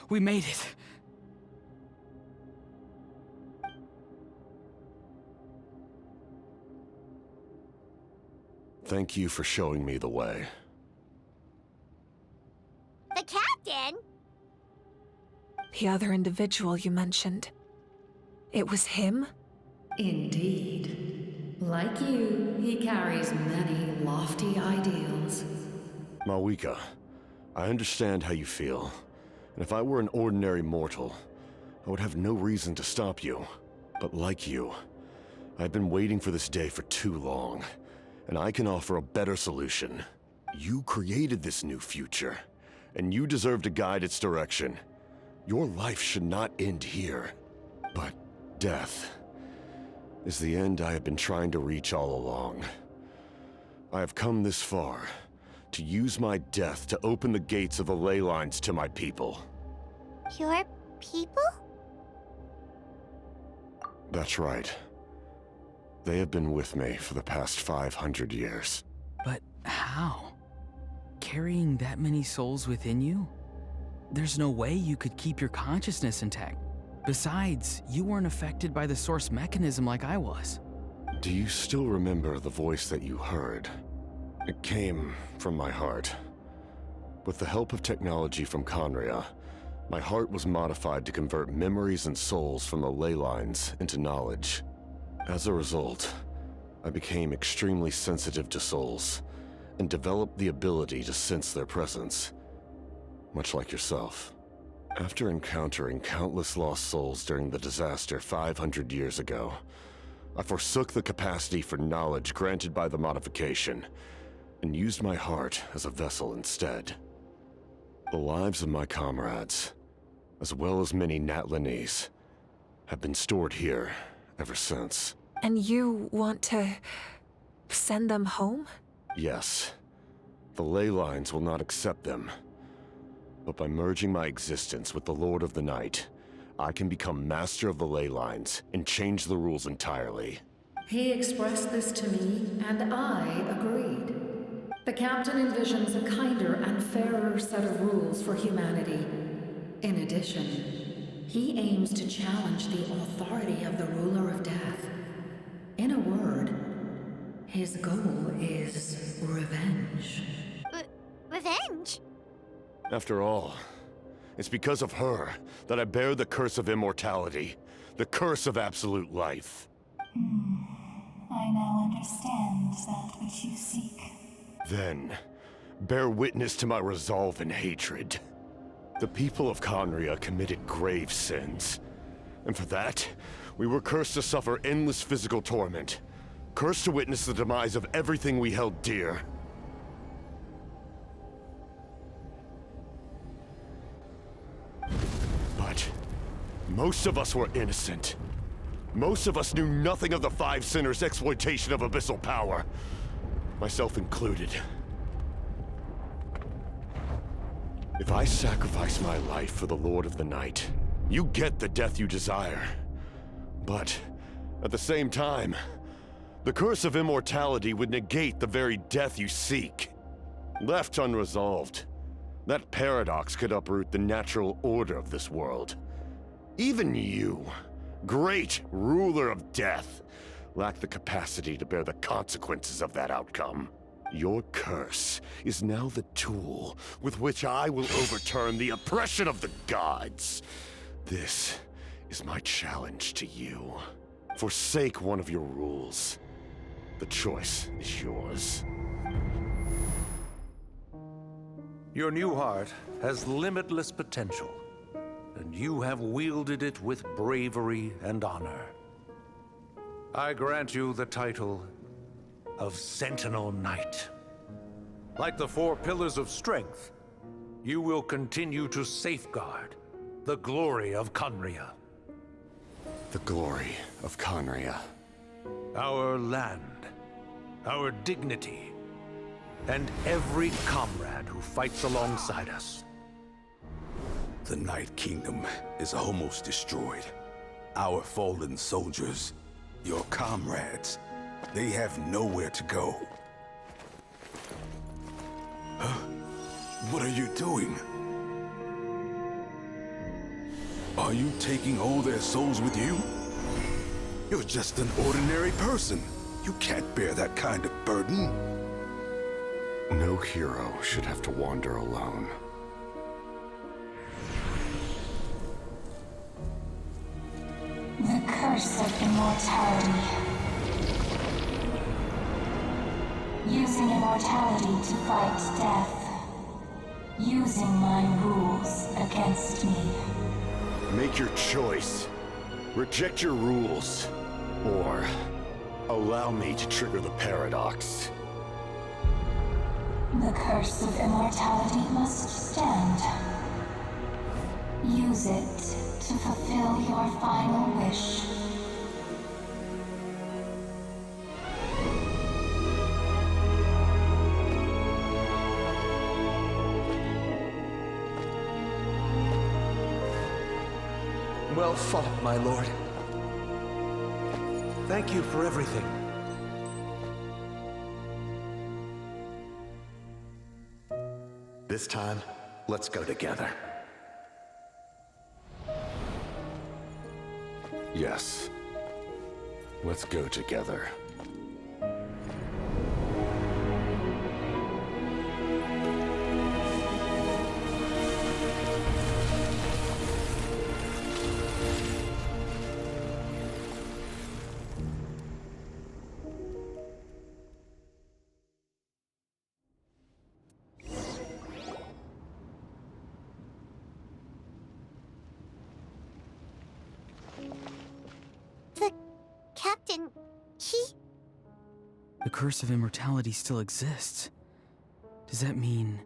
We made it. Thank you for showing me the way. The captain? The other individual you mentioned. It was him? Indeed. Like you, he carries many lofty ideals. Malwika, I understand how you feel. And if I were an ordinary mortal, I would have no reason to stop you. But like you, I've been waiting for this day for too long. And I can offer a better solution. You created this new future, and you deserve to guide its direction. Your life should not end here. But death is the end I have been trying to reach all along. I have come this far to use my death to open the gates of the ley lines to my people. Your people? That's right. They have been with me for the past 500 years. But how? Carrying that many souls within you? There's no way you could keep your consciousness intact. Besides, you weren't affected by the source mechanism like I was. Do you still remember the voice that you heard? It came from my heart. With the help of technology from Conria, my heart was modified to convert memories and souls from the ley lines into knowledge. As a result, I became extremely sensitive to souls, and developed the ability to sense their presence, much like yourself. After encountering countless lost souls during the disaster 500 years ago, I forsook the capacity for knowledge granted by the modification, and used my heart as a vessel instead. The lives of my comrades, as well as many Natlanese, have been stored here ever since. And you want to send them home? Yes. The ley lines will not accept them. But by merging my existence with the Lord of the Night, I can become master of the ley lines and change the rules entirely. He expressed this to me, and I agreed. The captain envisions a kinder and fairer set of rules for humanity. In addition, he aims to challenge the authority of the ruler of death. In a word, his goal is revenge. Revenge? After all, it's because of her that I bear the curse of immortality, the curse of absolute life. I now understand that which you seek. Then, bear witness to my resolve and hatred. The people of Conria committed grave sins. And for that, we were cursed to suffer endless physical torment. Cursed to witness the demise of everything we held dear. But most of us were innocent. Most of us knew nothing of the Five Sinners' exploitation of abyssal power. Myself included. If I sacrifice my life for the Lord of the Night, you get the death you desire. But, at the same time, the curse of immortality would negate the very death you seek. Left unresolved, that paradox could uproot the natural order of this world. Even you, great ruler of death, lack the capacity to bear the consequences of that outcome. Your curse is now the tool with which I will overturn the oppression of the gods. This is my challenge to you. Forsake one of your rules. The choice is yours. Your new heart has limitless potential, and you have wielded it with bravery and honor. I grant you the title of Sentinel Knight. Like the four pillars of strength, you will continue to safeguard the glory of Conria. The glory of Conria. Our land, our dignity, and every comrade who fights alongside us. The Night Kingdom is almost destroyed. Our fallen soldiers, your comrades, they have nowhere to go. Huh? What are you doing? Are you taking all their souls with you? You're just an ordinary person. You can't bear that kind of burden. No hero should have to wander alone. The curse of immortality. Using immortality to fight death. Using my rules against me. Make your choice. Reject your rules. Or allow me to trigger the paradox. The curse of immortality must stand. Use it to fulfill your final wish. Well fought, my lord. Thank you for everything. This time, let's go together. Yes. Let's go together. Captain, The curse of immortality still exists. Does that mean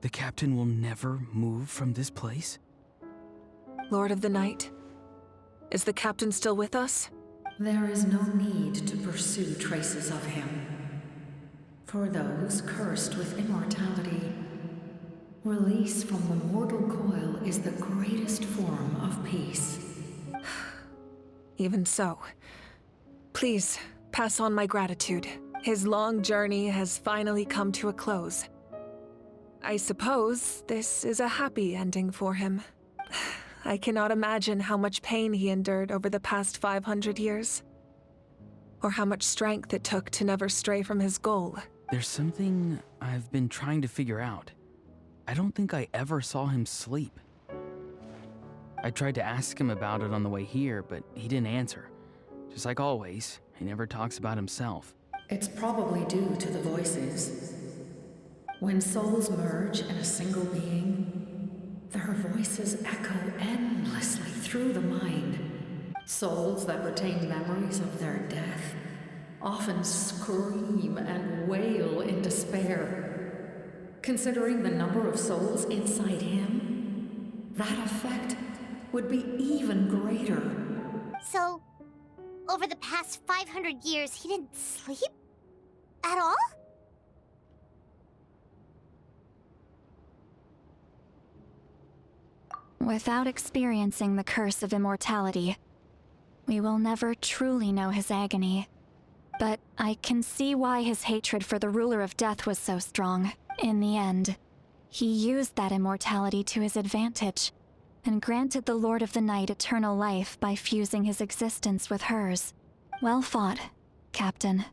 the captain will never move from this place? Lord of the Night, is the captain still with us? There is no need to pursue traces of him. For those cursed with immortality, release from the mortal coil is the greatest form of peace. Even so, please pass on my gratitude. His long journey has finally come to a close. I suppose this is a happy ending for him. I cannot imagine how much pain he endured over the past 500 years. Or how much strength it took to never stray from his goal. There's something I've been trying to figure out. I don't think I ever saw him sleep. I tried to ask him about it on the way here, but he didn't answer. Just like always, he never talks about himself. It's probably due to the voices. When souls merge in a single being, their voices echo endlessly through the mind. Souls that retain memories of their death often scream and wail in despair. Considering the number of souls inside him, that effect would be even greater. So, over the past 500 years, he didn't sleep? At all? Without experiencing the curse of immortality, we will never truly know his agony. But I can see why his hatred for the ruler of death was so strong. In the end, he used that immortality to his advantage, and granted the Lord of the Night eternal life by fusing his existence with hers. Well fought, Captain.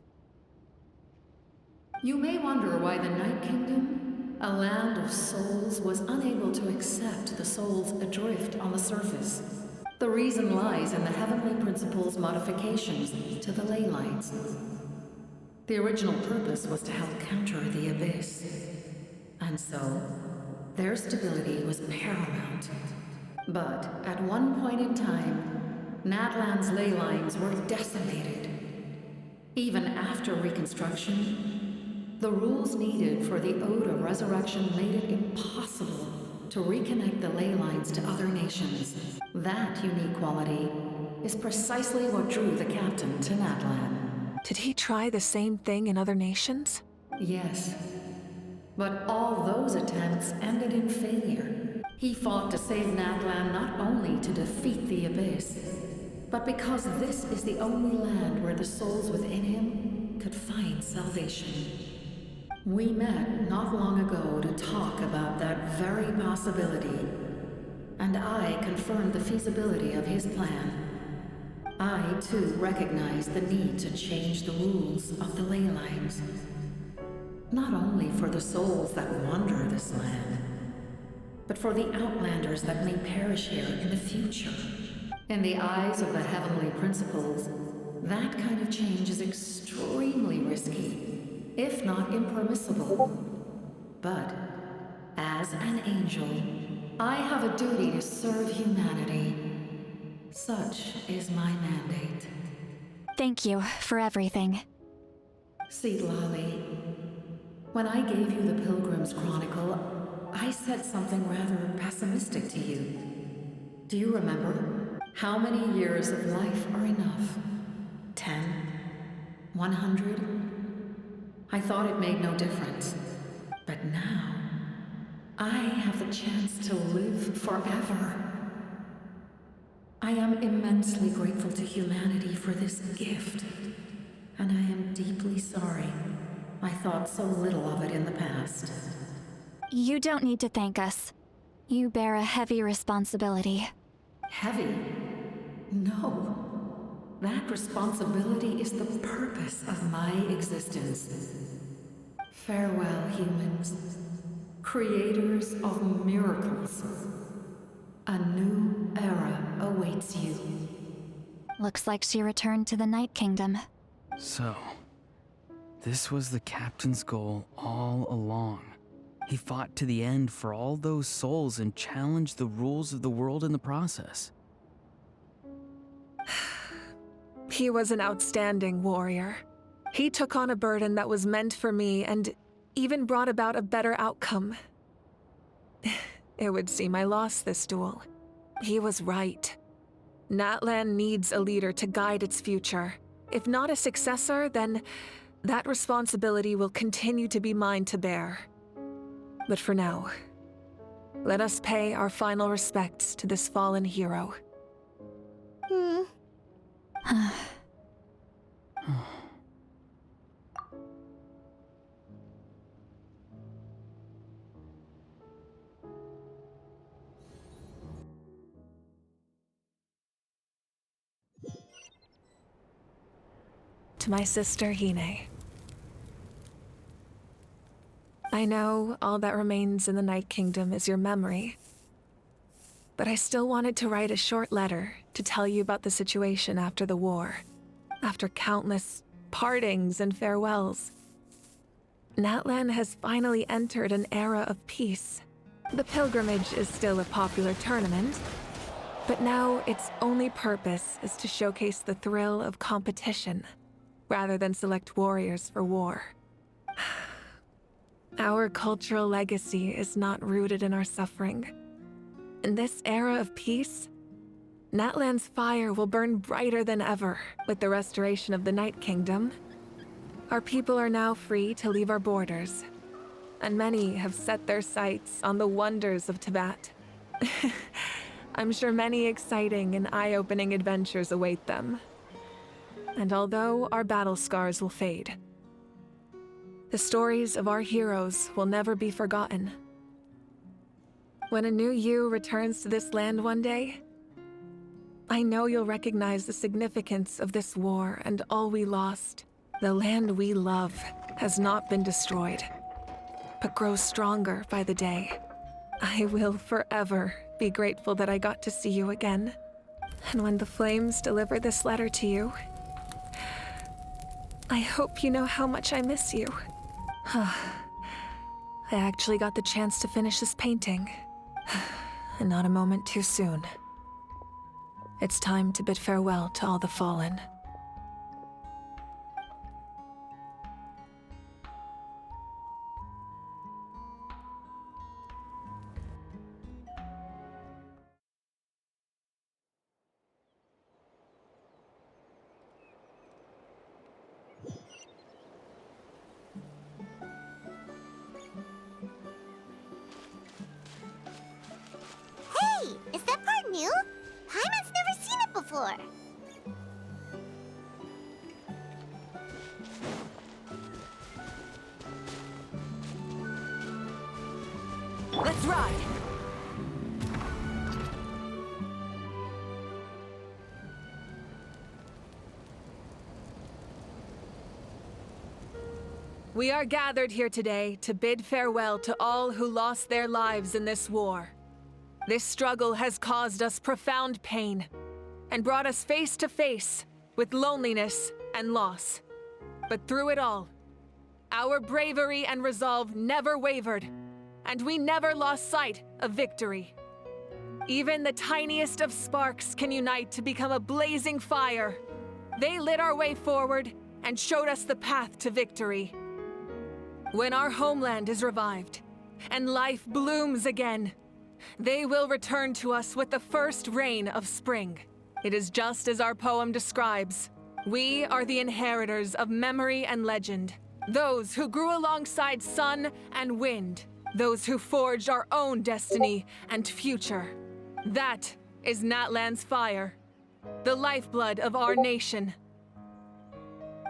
You may wonder why the Night Kingdom, a land of souls, was unable to accept the souls adrift on the surface. The reason lies in the Heavenly Principle's modifications to the ley lines. The original purpose was to help counter the Abyss. And so, their stability was paramount. But at one point in time, Natlan's ley lines were decimated. Even after reconstruction, the rules needed for the Ode of Resurrection made it impossible to reconnect the ley lines to other nations. That unique quality is precisely what drew the captain to Natlan. Did he try the same thing in other nations? Yes. But all those attempts ended in failure. He fought to save Natlan not only to defeat the Abyss, but because this is the only land where the souls within him could find salvation. We met not long ago to talk about that very possibility, and I confirmed the feasibility of his plan. I, too, recognize the need to change the rules of the ley lines. Not only for the souls that wander this land, but for the outlanders that may perish here in the future. In the eyes of the heavenly principles, that kind of change is extremely risky, if not impermissible. But, as an angel, I have a duty to serve humanity. Such is my mandate. Thank you for everything. Lali, when I gave you the Pilgrim's Chronicle, I said something rather pessimistic to you. Do you remember? How many years of life are enough? 10? 100? I thought it made no difference. But now, I have the chance to live forever. I am immensely grateful to humanity for this gift, and I am deeply sorry I thought so little of it in the past. You don't need to thank us. You bear a heavy responsibility. Heavy? No. That responsibility is the purpose of my existence. Farewell, humans. Creators of miracles. A new era awaits you. Looks like she returned to the Night Kingdom. So, this was the captain's goal all along. He fought to the end for all those souls and challenged the rules of the world in the process. He was an outstanding warrior. He took on a burden that was meant for me and even brought about a better outcome. It would seem I lost this duel. He was right. Natlan needs a leader to guide its future. If not a successor, then that responsibility will continue to be mine to bear. But for now, let us pay our final respects to this fallen hero. To my sister Hine. I know all that remains in the Night Kingdom is your memory, but I still wanted to write a short letter to tell you about the situation after the war. After countless partings and farewells, Natlan has finally entered an era of peace. The pilgrimage is still a popular tournament, but now its only purpose is to showcase the thrill of competition, rather than select warriors for war. Our cultural legacy is not rooted in our suffering. In this era of peace, Natlan's fire will burn brighter than ever. With the restoration of the Night Kingdom, our people are now free to leave our borders, and many have set their sights on the wonders of Tibet. I'm sure many exciting and eye-opening adventures await them. And although our battle scars will fade, the stories of our heroes will never be forgotten. When a new you returns to this land one day, I know you'll recognize the significance of this war and all we lost. The land we love has not been destroyed, but grows stronger by the day. I will forever be grateful that I got to see you again. And when the flames deliver this letter to you, I hope you know how much I miss you. I actually got the chance to finish this painting, and not a moment too soon. It's time to bid farewell to all the fallen. Hey, is that part new? Paimon's never seen it before. Let's ride! We are gathered here today to bid farewell to all who lost their lives in this war. This struggle has caused us profound pain and brought us face to face with loneliness and loss. But through it all, our bravery and resolve never wavered, and we never lost sight of victory. Even the tiniest of sparks can unite to become a blazing fire. They lit our way forward and showed us the path to victory. When our homeland is revived and life blooms again, they will return to us with the first rain of spring. It is just as our poem describes. We are the inheritors of memory and legend, those who grew alongside sun and wind, those who forged our own destiny and future. That is Natlan's fire, the lifeblood of our nation.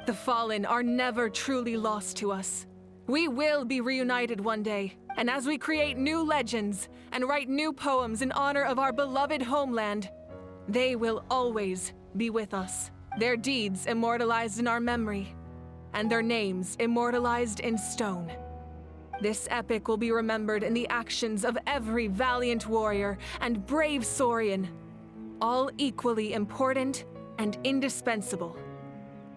The fallen are never truly lost to us. We will be reunited one day, and as we create new legends and write new poems in honor of our beloved homeland, they will always be with us. Their deeds immortalized in our memory, and their names immortalized in stone. This epic will be remembered in the actions of every valiant warrior and brave Saurian, all equally important and indispensable.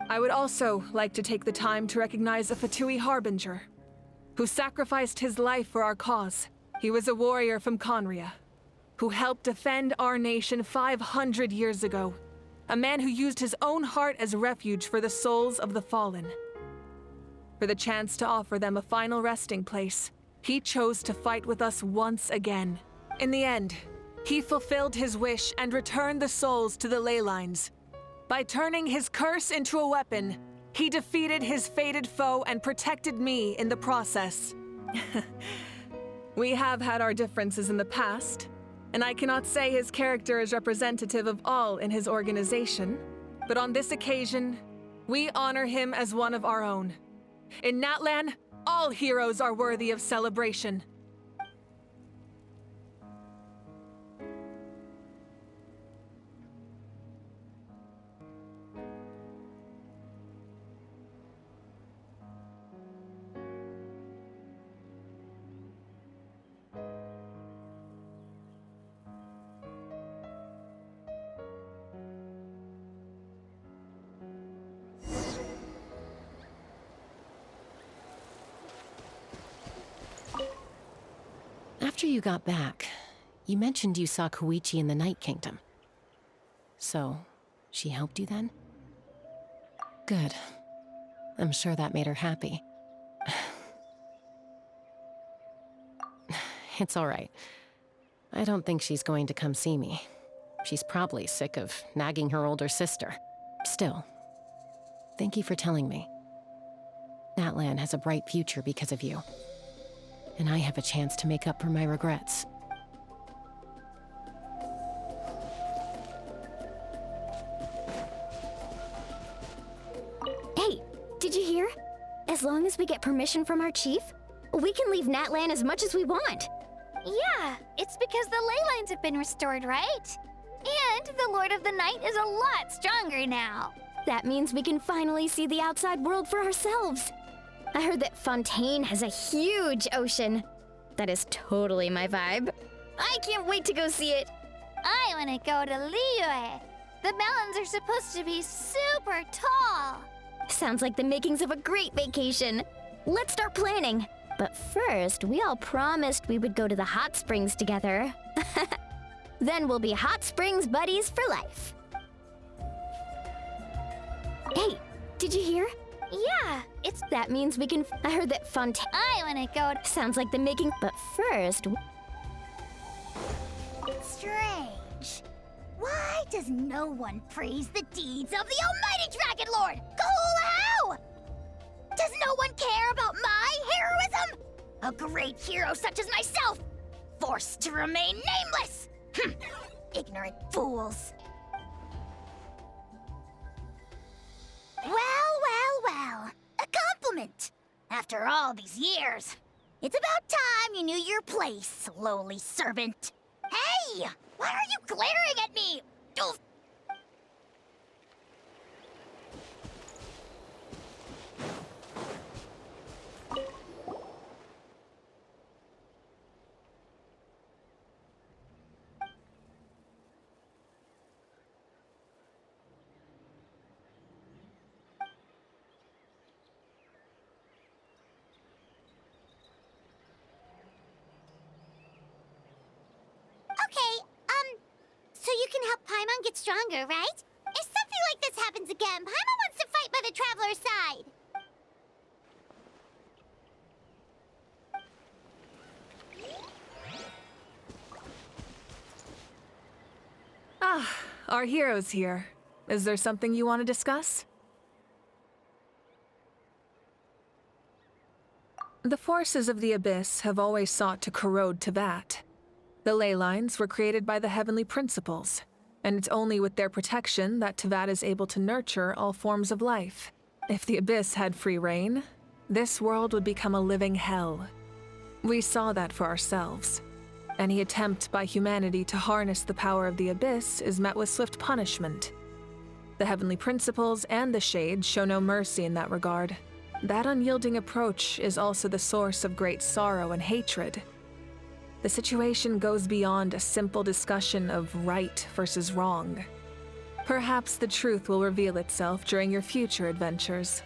I would also like to take the time to recognize a Fatui Harbinger, who sacrificed his life for our cause. He was a warrior from Conria, who helped defend our nation 500 years ago. A man who used his own heart as refuge for the souls of the fallen. For the chance to offer them a final resting place, he chose to fight with us once again. In the end, he fulfilled his wish and returned the souls to the ley lines. By turning his curse into a weapon, he defeated his fated foe and protected me in the process. We have had our differences in the past, and I cannot say his character is representative of all in his organization, but on this occasion, we honor him as one of our own. In Natlan, all heroes are worthy of celebration. After you got back, you mentioned you saw Koichi in the Night Kingdom. So, she helped you then? Good. I'm sure that made her happy. It's all right. I don't think she's going to come see me. She's probably sick of nagging her older sister. Still, thank you for telling me. Natlan has a bright future because of you. And I have a chance to make up for my regrets. Hey, did you hear? As long as we get permission from our chief, we can leave Natlan as much as we want. Yeah, it's because the ley lines have been restored, right? And the Lord of the Night is a lot stronger now. That means we can finally see the outside world for ourselves. I heard that Fontaine has a huge ocean. That is totally my vibe. I can't wait to go see it. I want to go to Liyue. The mountains are supposed to be super tall. Sounds like the makings of a great vacation. Let's start planning. But first, we all promised we would go to the hot springs together. Then we'll be hot springs buddies for life. Hey, did you hear? Yeah, that means we can. I heard that Fontaine. I wanna go. Sounds like the making. But first. Strange. Why does no one praise the deeds of the Almighty Dragon Lord? How? Does no one care about my heroism? A great hero such as myself, forced to remain nameless. Ignorant fools. Well. A compliment. After all these years. It's about time you knew your place, lowly servant. Hey! Why are you glaring at me? Oof. So you can help Paimon get stronger, right? If something like this happens again, Paimon wants to fight by the Traveler's side. Our hero's here. Is there something you want to discuss? The forces of the Abyss have always sought to corrode Teyvat. The ley lines were created by the Heavenly Principles, and it's only with their protection that Teyvat is able to nurture all forms of life. If the Abyss had free reign, this world would become a living hell. We saw that for ourselves. Any attempt by humanity to harness the power of the Abyss is met with swift punishment. The Heavenly Principles and the Shades show no mercy in that regard. That unyielding approach is also the source of great sorrow and hatred. The situation goes beyond a simple discussion of right versus wrong. Perhaps the truth will reveal itself during your future adventures.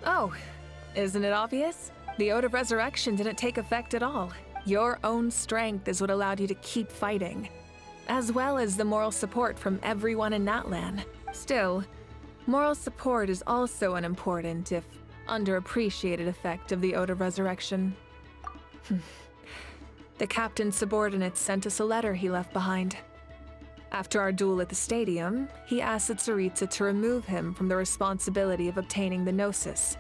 Oh, isn't it obvious? The Ode of Resurrection didn't take effect at all. Your own strength is what allowed you to keep fighting, as well as the moral support from everyone in Natlan. Still, moral support is also an important, if underappreciated, effect of the Ode of Resurrection. The captain's subordinates sent us a letter he left behind. After our duel at the stadium, he asked Tsaritsa to remove him from the responsibility of obtaining the Gnosis,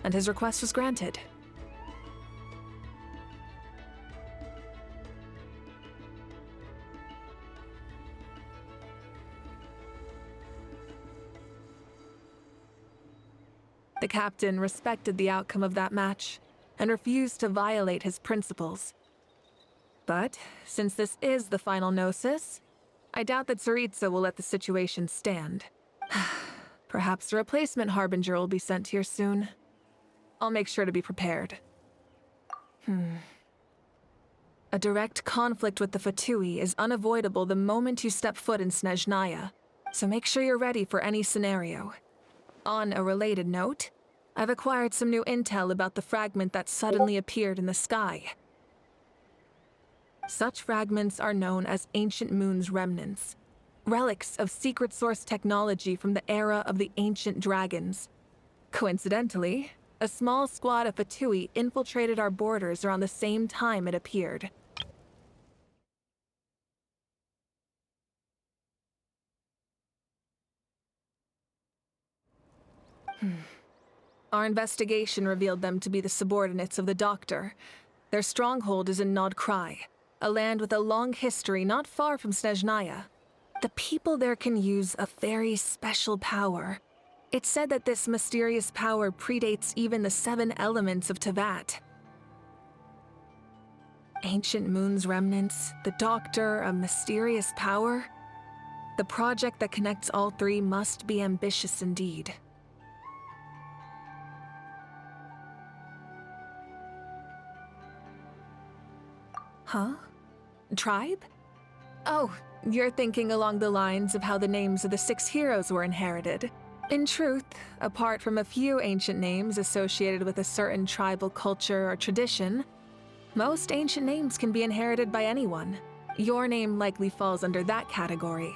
and his request was granted. The captain respected the outcome of that match and refused to violate his principles. But since this is the final Gnosis, I doubt that Tsaritsa will let the situation stand. Perhaps a replacement Harbinger will be sent here soon. I'll make sure to be prepared. A direct conflict with the Fatui is unavoidable the moment you step foot in Snezhnaya, so make sure you're ready for any scenario. On a related note, I've acquired some new intel about the fragment that suddenly appeared in the sky. Such fragments are known as Ancient Moon's remnants, relics of secret source technology from the era of the ancient dragons. Coincidentally, a small squad of Fatui infiltrated our borders around the same time it appeared. Our investigation revealed them to be the subordinates of the Doctor. Their stronghold is in Nod Krai, a land with a long history not far from Snezhnaya. The people there can use a very special power. It's said that this mysterious power predates even the 7 elements of Teyvat. Ancient Moon's remnants, the Doctor, a mysterious power? The project that connects all 3 must be ambitious indeed. Huh? Tribe? Oh, you're thinking along the lines of how the names of the 6 heroes were inherited. In truth, apart from a few ancient names associated with a certain tribal culture or tradition, Most ancient names can be inherited by anyone. Your name likely falls under that category.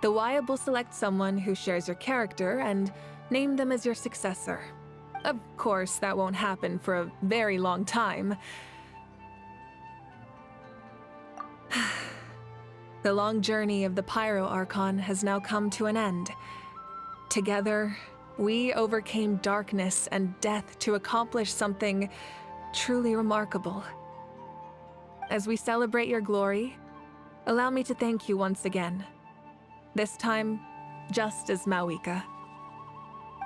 The Wyab will select someone who shares your character and name them as your successor. Of course, that won't happen for a very long time. The long journey of the Pyro Archon has now come to an end. Together, we overcame darkness and death to accomplish something truly remarkable. As we celebrate your glory, allow me to thank you once again. This time, just as Mawika.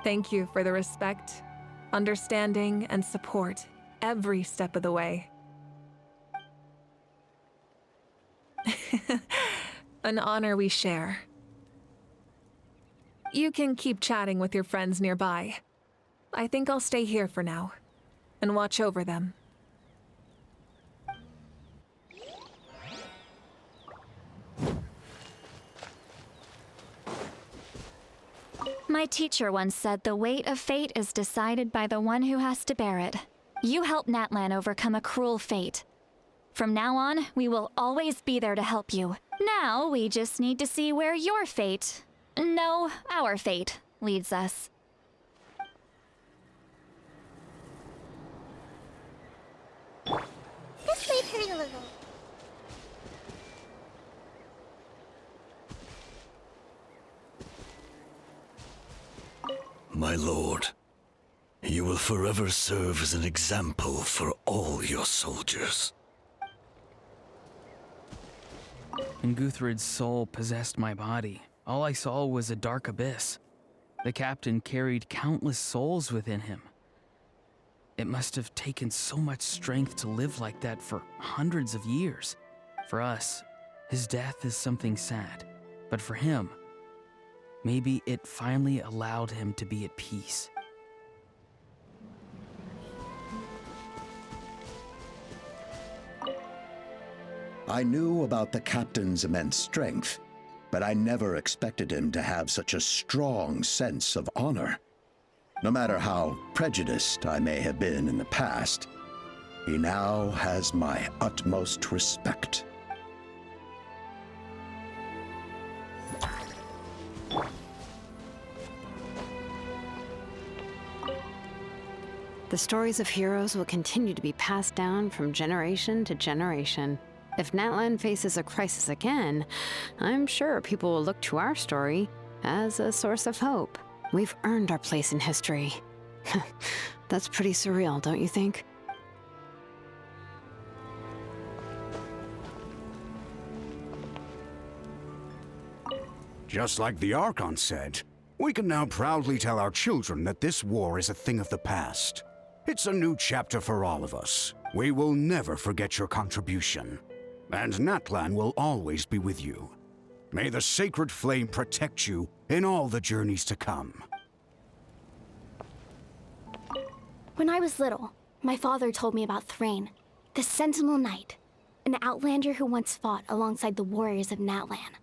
Thank you for the respect, understanding, and support every step of the way. An honor we share. You can keep chatting with your friends nearby. I think I'll stay here for now and watch over them. My teacher once said the weight of fate is decided by the one who has to bear it. You helped Natlan overcome a cruel fate. From now on, we will always be there to help you. Now, we just need to see where your fate, no, our fate, leads us. This might hurt a little. My lord, you will forever serve as an example for all your soldiers. When Guthred's soul possessed my body, all I saw was a dark abyss. The captain carried countless souls within him. It must have taken so much strength to live like that for hundreds of years. For us, his death is something sad, but for him, maybe it finally allowed him to be at peace. I knew about the captain's immense strength, but I never expected him to have such a strong sense of honor. No matter how prejudiced I may have been in the past, he now has my utmost respect. The stories of heroes will continue to be passed down from generation to generation. If Natlan faces a crisis again, I'm sure people will look to our story as a source of hope. We've earned our place in history. That's pretty surreal, don't you think? Just like the Archon said, we can now proudly tell our children that this war is a thing of the past. It's a new chapter for all of us. We will never forget your contribution. And Natlan will always be with you. May the sacred flame protect you in all the journeys to come. When I was little, my father told me about Thrain, the Sentinel Knight, an outlander who once fought alongside the warriors of Natlan.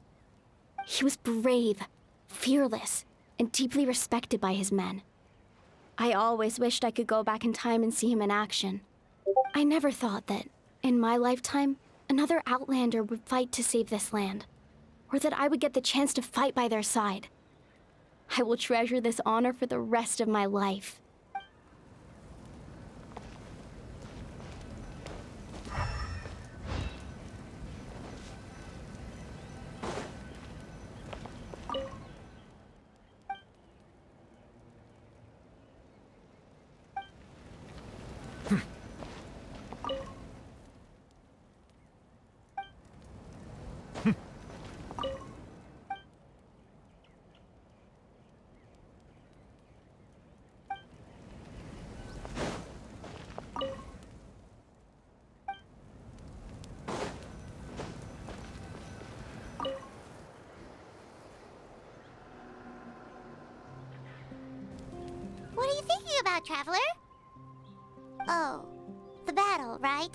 He was brave, fearless, and deeply respected by his men. I always wished I could go back in time and see him in action. I never thought that, in my lifetime, another outlander would fight to save this land, or that I would get the chance to fight by their side. I will treasure this honor for the rest of my life. What are you thinking about, Traveler? Oh, the battle, right?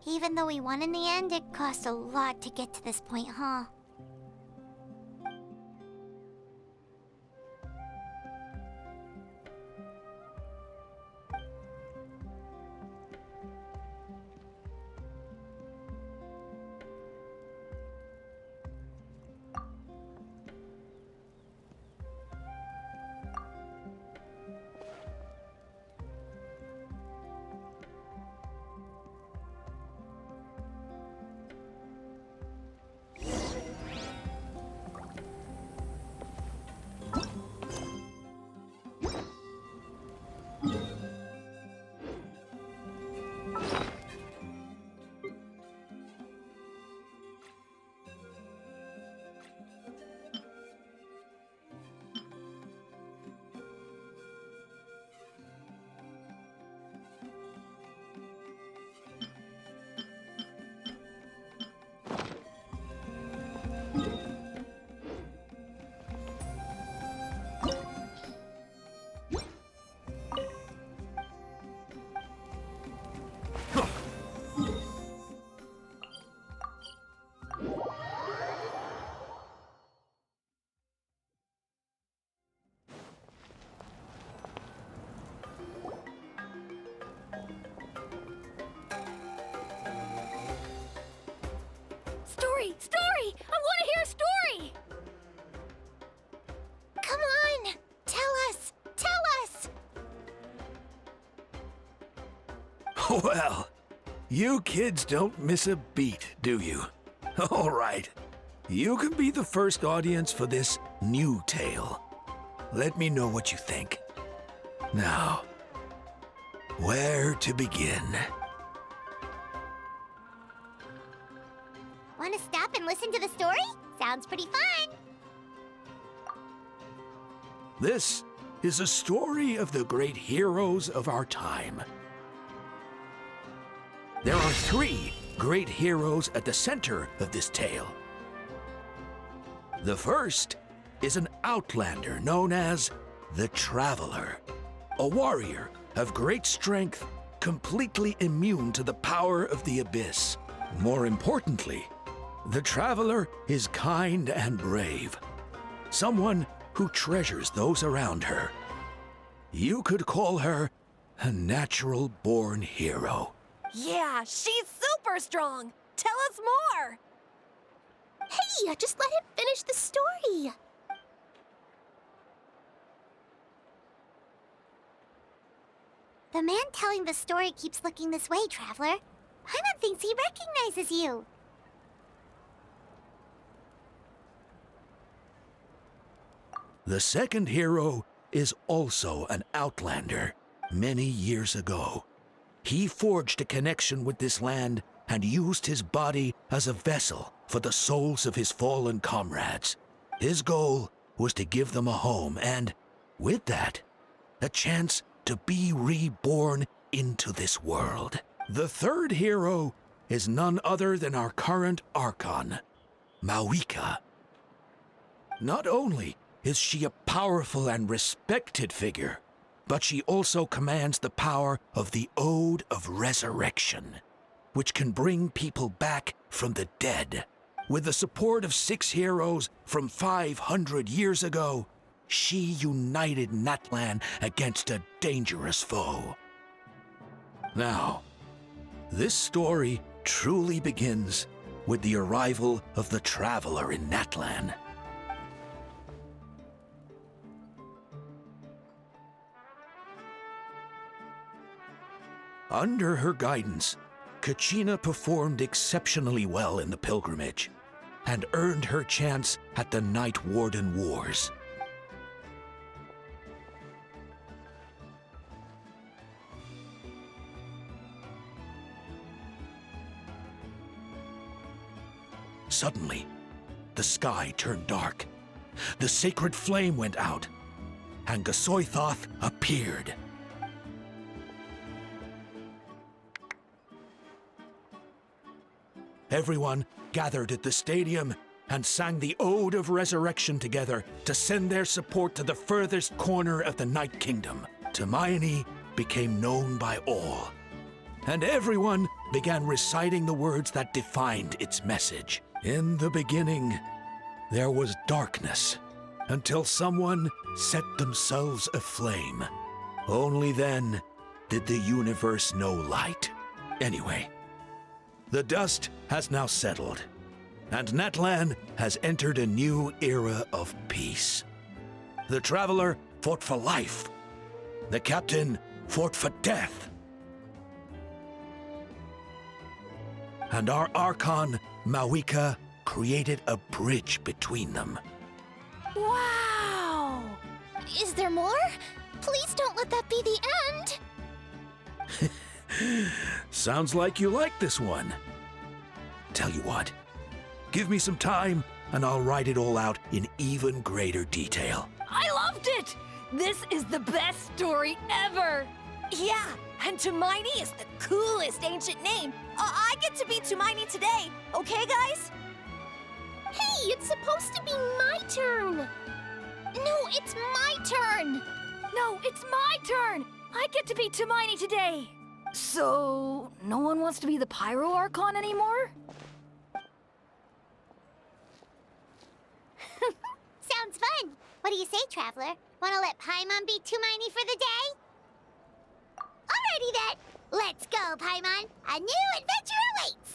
Even though we won in the end, it cost a lot to get to this point, huh? Story! Story! I want to hear a story! Come on! Tell us! Tell us! Well, you kids don't miss a beat, do you? All right. You can be the first audience for this new tale. Let me know what you think. Now, where to begin? Want to stop and listen to the story? Sounds pretty fun. This is a story of the great heroes of our time. There are 3 great heroes at the center of this tale. The first is an outlander known as the Traveler, a warrior of great strength, completely immune to the power of the Abyss. More importantly, the Traveler is kind and brave, someone who treasures those around her. You could call her a natural-born hero. Yeah, she's super strong! Tell us more! Hey, just let him finish the story! The man telling the story keeps looking this way, Traveler. Paimon thinks he recognizes you. The second hero is also an outlander. Many years ago, he forged a connection with this land and used his body as a vessel for the souls of his fallen comrades. His goal was to give them a home and, with that, a chance to be reborn into this world. The third hero is none other than our current Archon, Mawika. Not only is she a powerful and respected figure, but she also commands the power of the Ode of Resurrection, which can bring people back from the dead. With the support of 6 heroes from 500 years ago, she united Natlan against a dangerous foe. Now, this story truly begins with the arrival of the Traveler in Natlan. Under her guidance, Kachina performed exceptionally well in the pilgrimage and earned her chance at the Night Warden Wars. Suddenly, the sky turned dark. The sacred flame went out, and Gasoithoth appeared. Everyone gathered at the stadium and sang the Ode of Resurrection together to send their support to the furthest corner of the Night Kingdom. Hermione became known by all, and everyone began reciting the words that defined its message. In the beginning, there was darkness, until someone set themselves aflame. Only then did the universe know light. Anyway, the dust has now settled, and Natlan has entered a new era of peace. The Traveler fought for life. The Captain fought for death. And our Archon, Mawika, created a bridge between them. Wow! Is there more? Please don't let that be the end! Sounds like you like this one. Tell you what, give me some time and I'll write it all out in even greater detail. I loved it! This is the best story ever! Yeah, and Hermione is the coolest ancient name. I get to be Hermione today, okay, guys? Hey, it's supposed to be my turn! No, it's my turn! No, it's my turn! I get to be Hermione today! So, no one wants to be the Pyro Archon anymore? Sounds fun. What do you say, Traveler? Wanna let Paimon be Hermione for the day? Alrighty then. Let's go, Paimon. A new adventure awaits.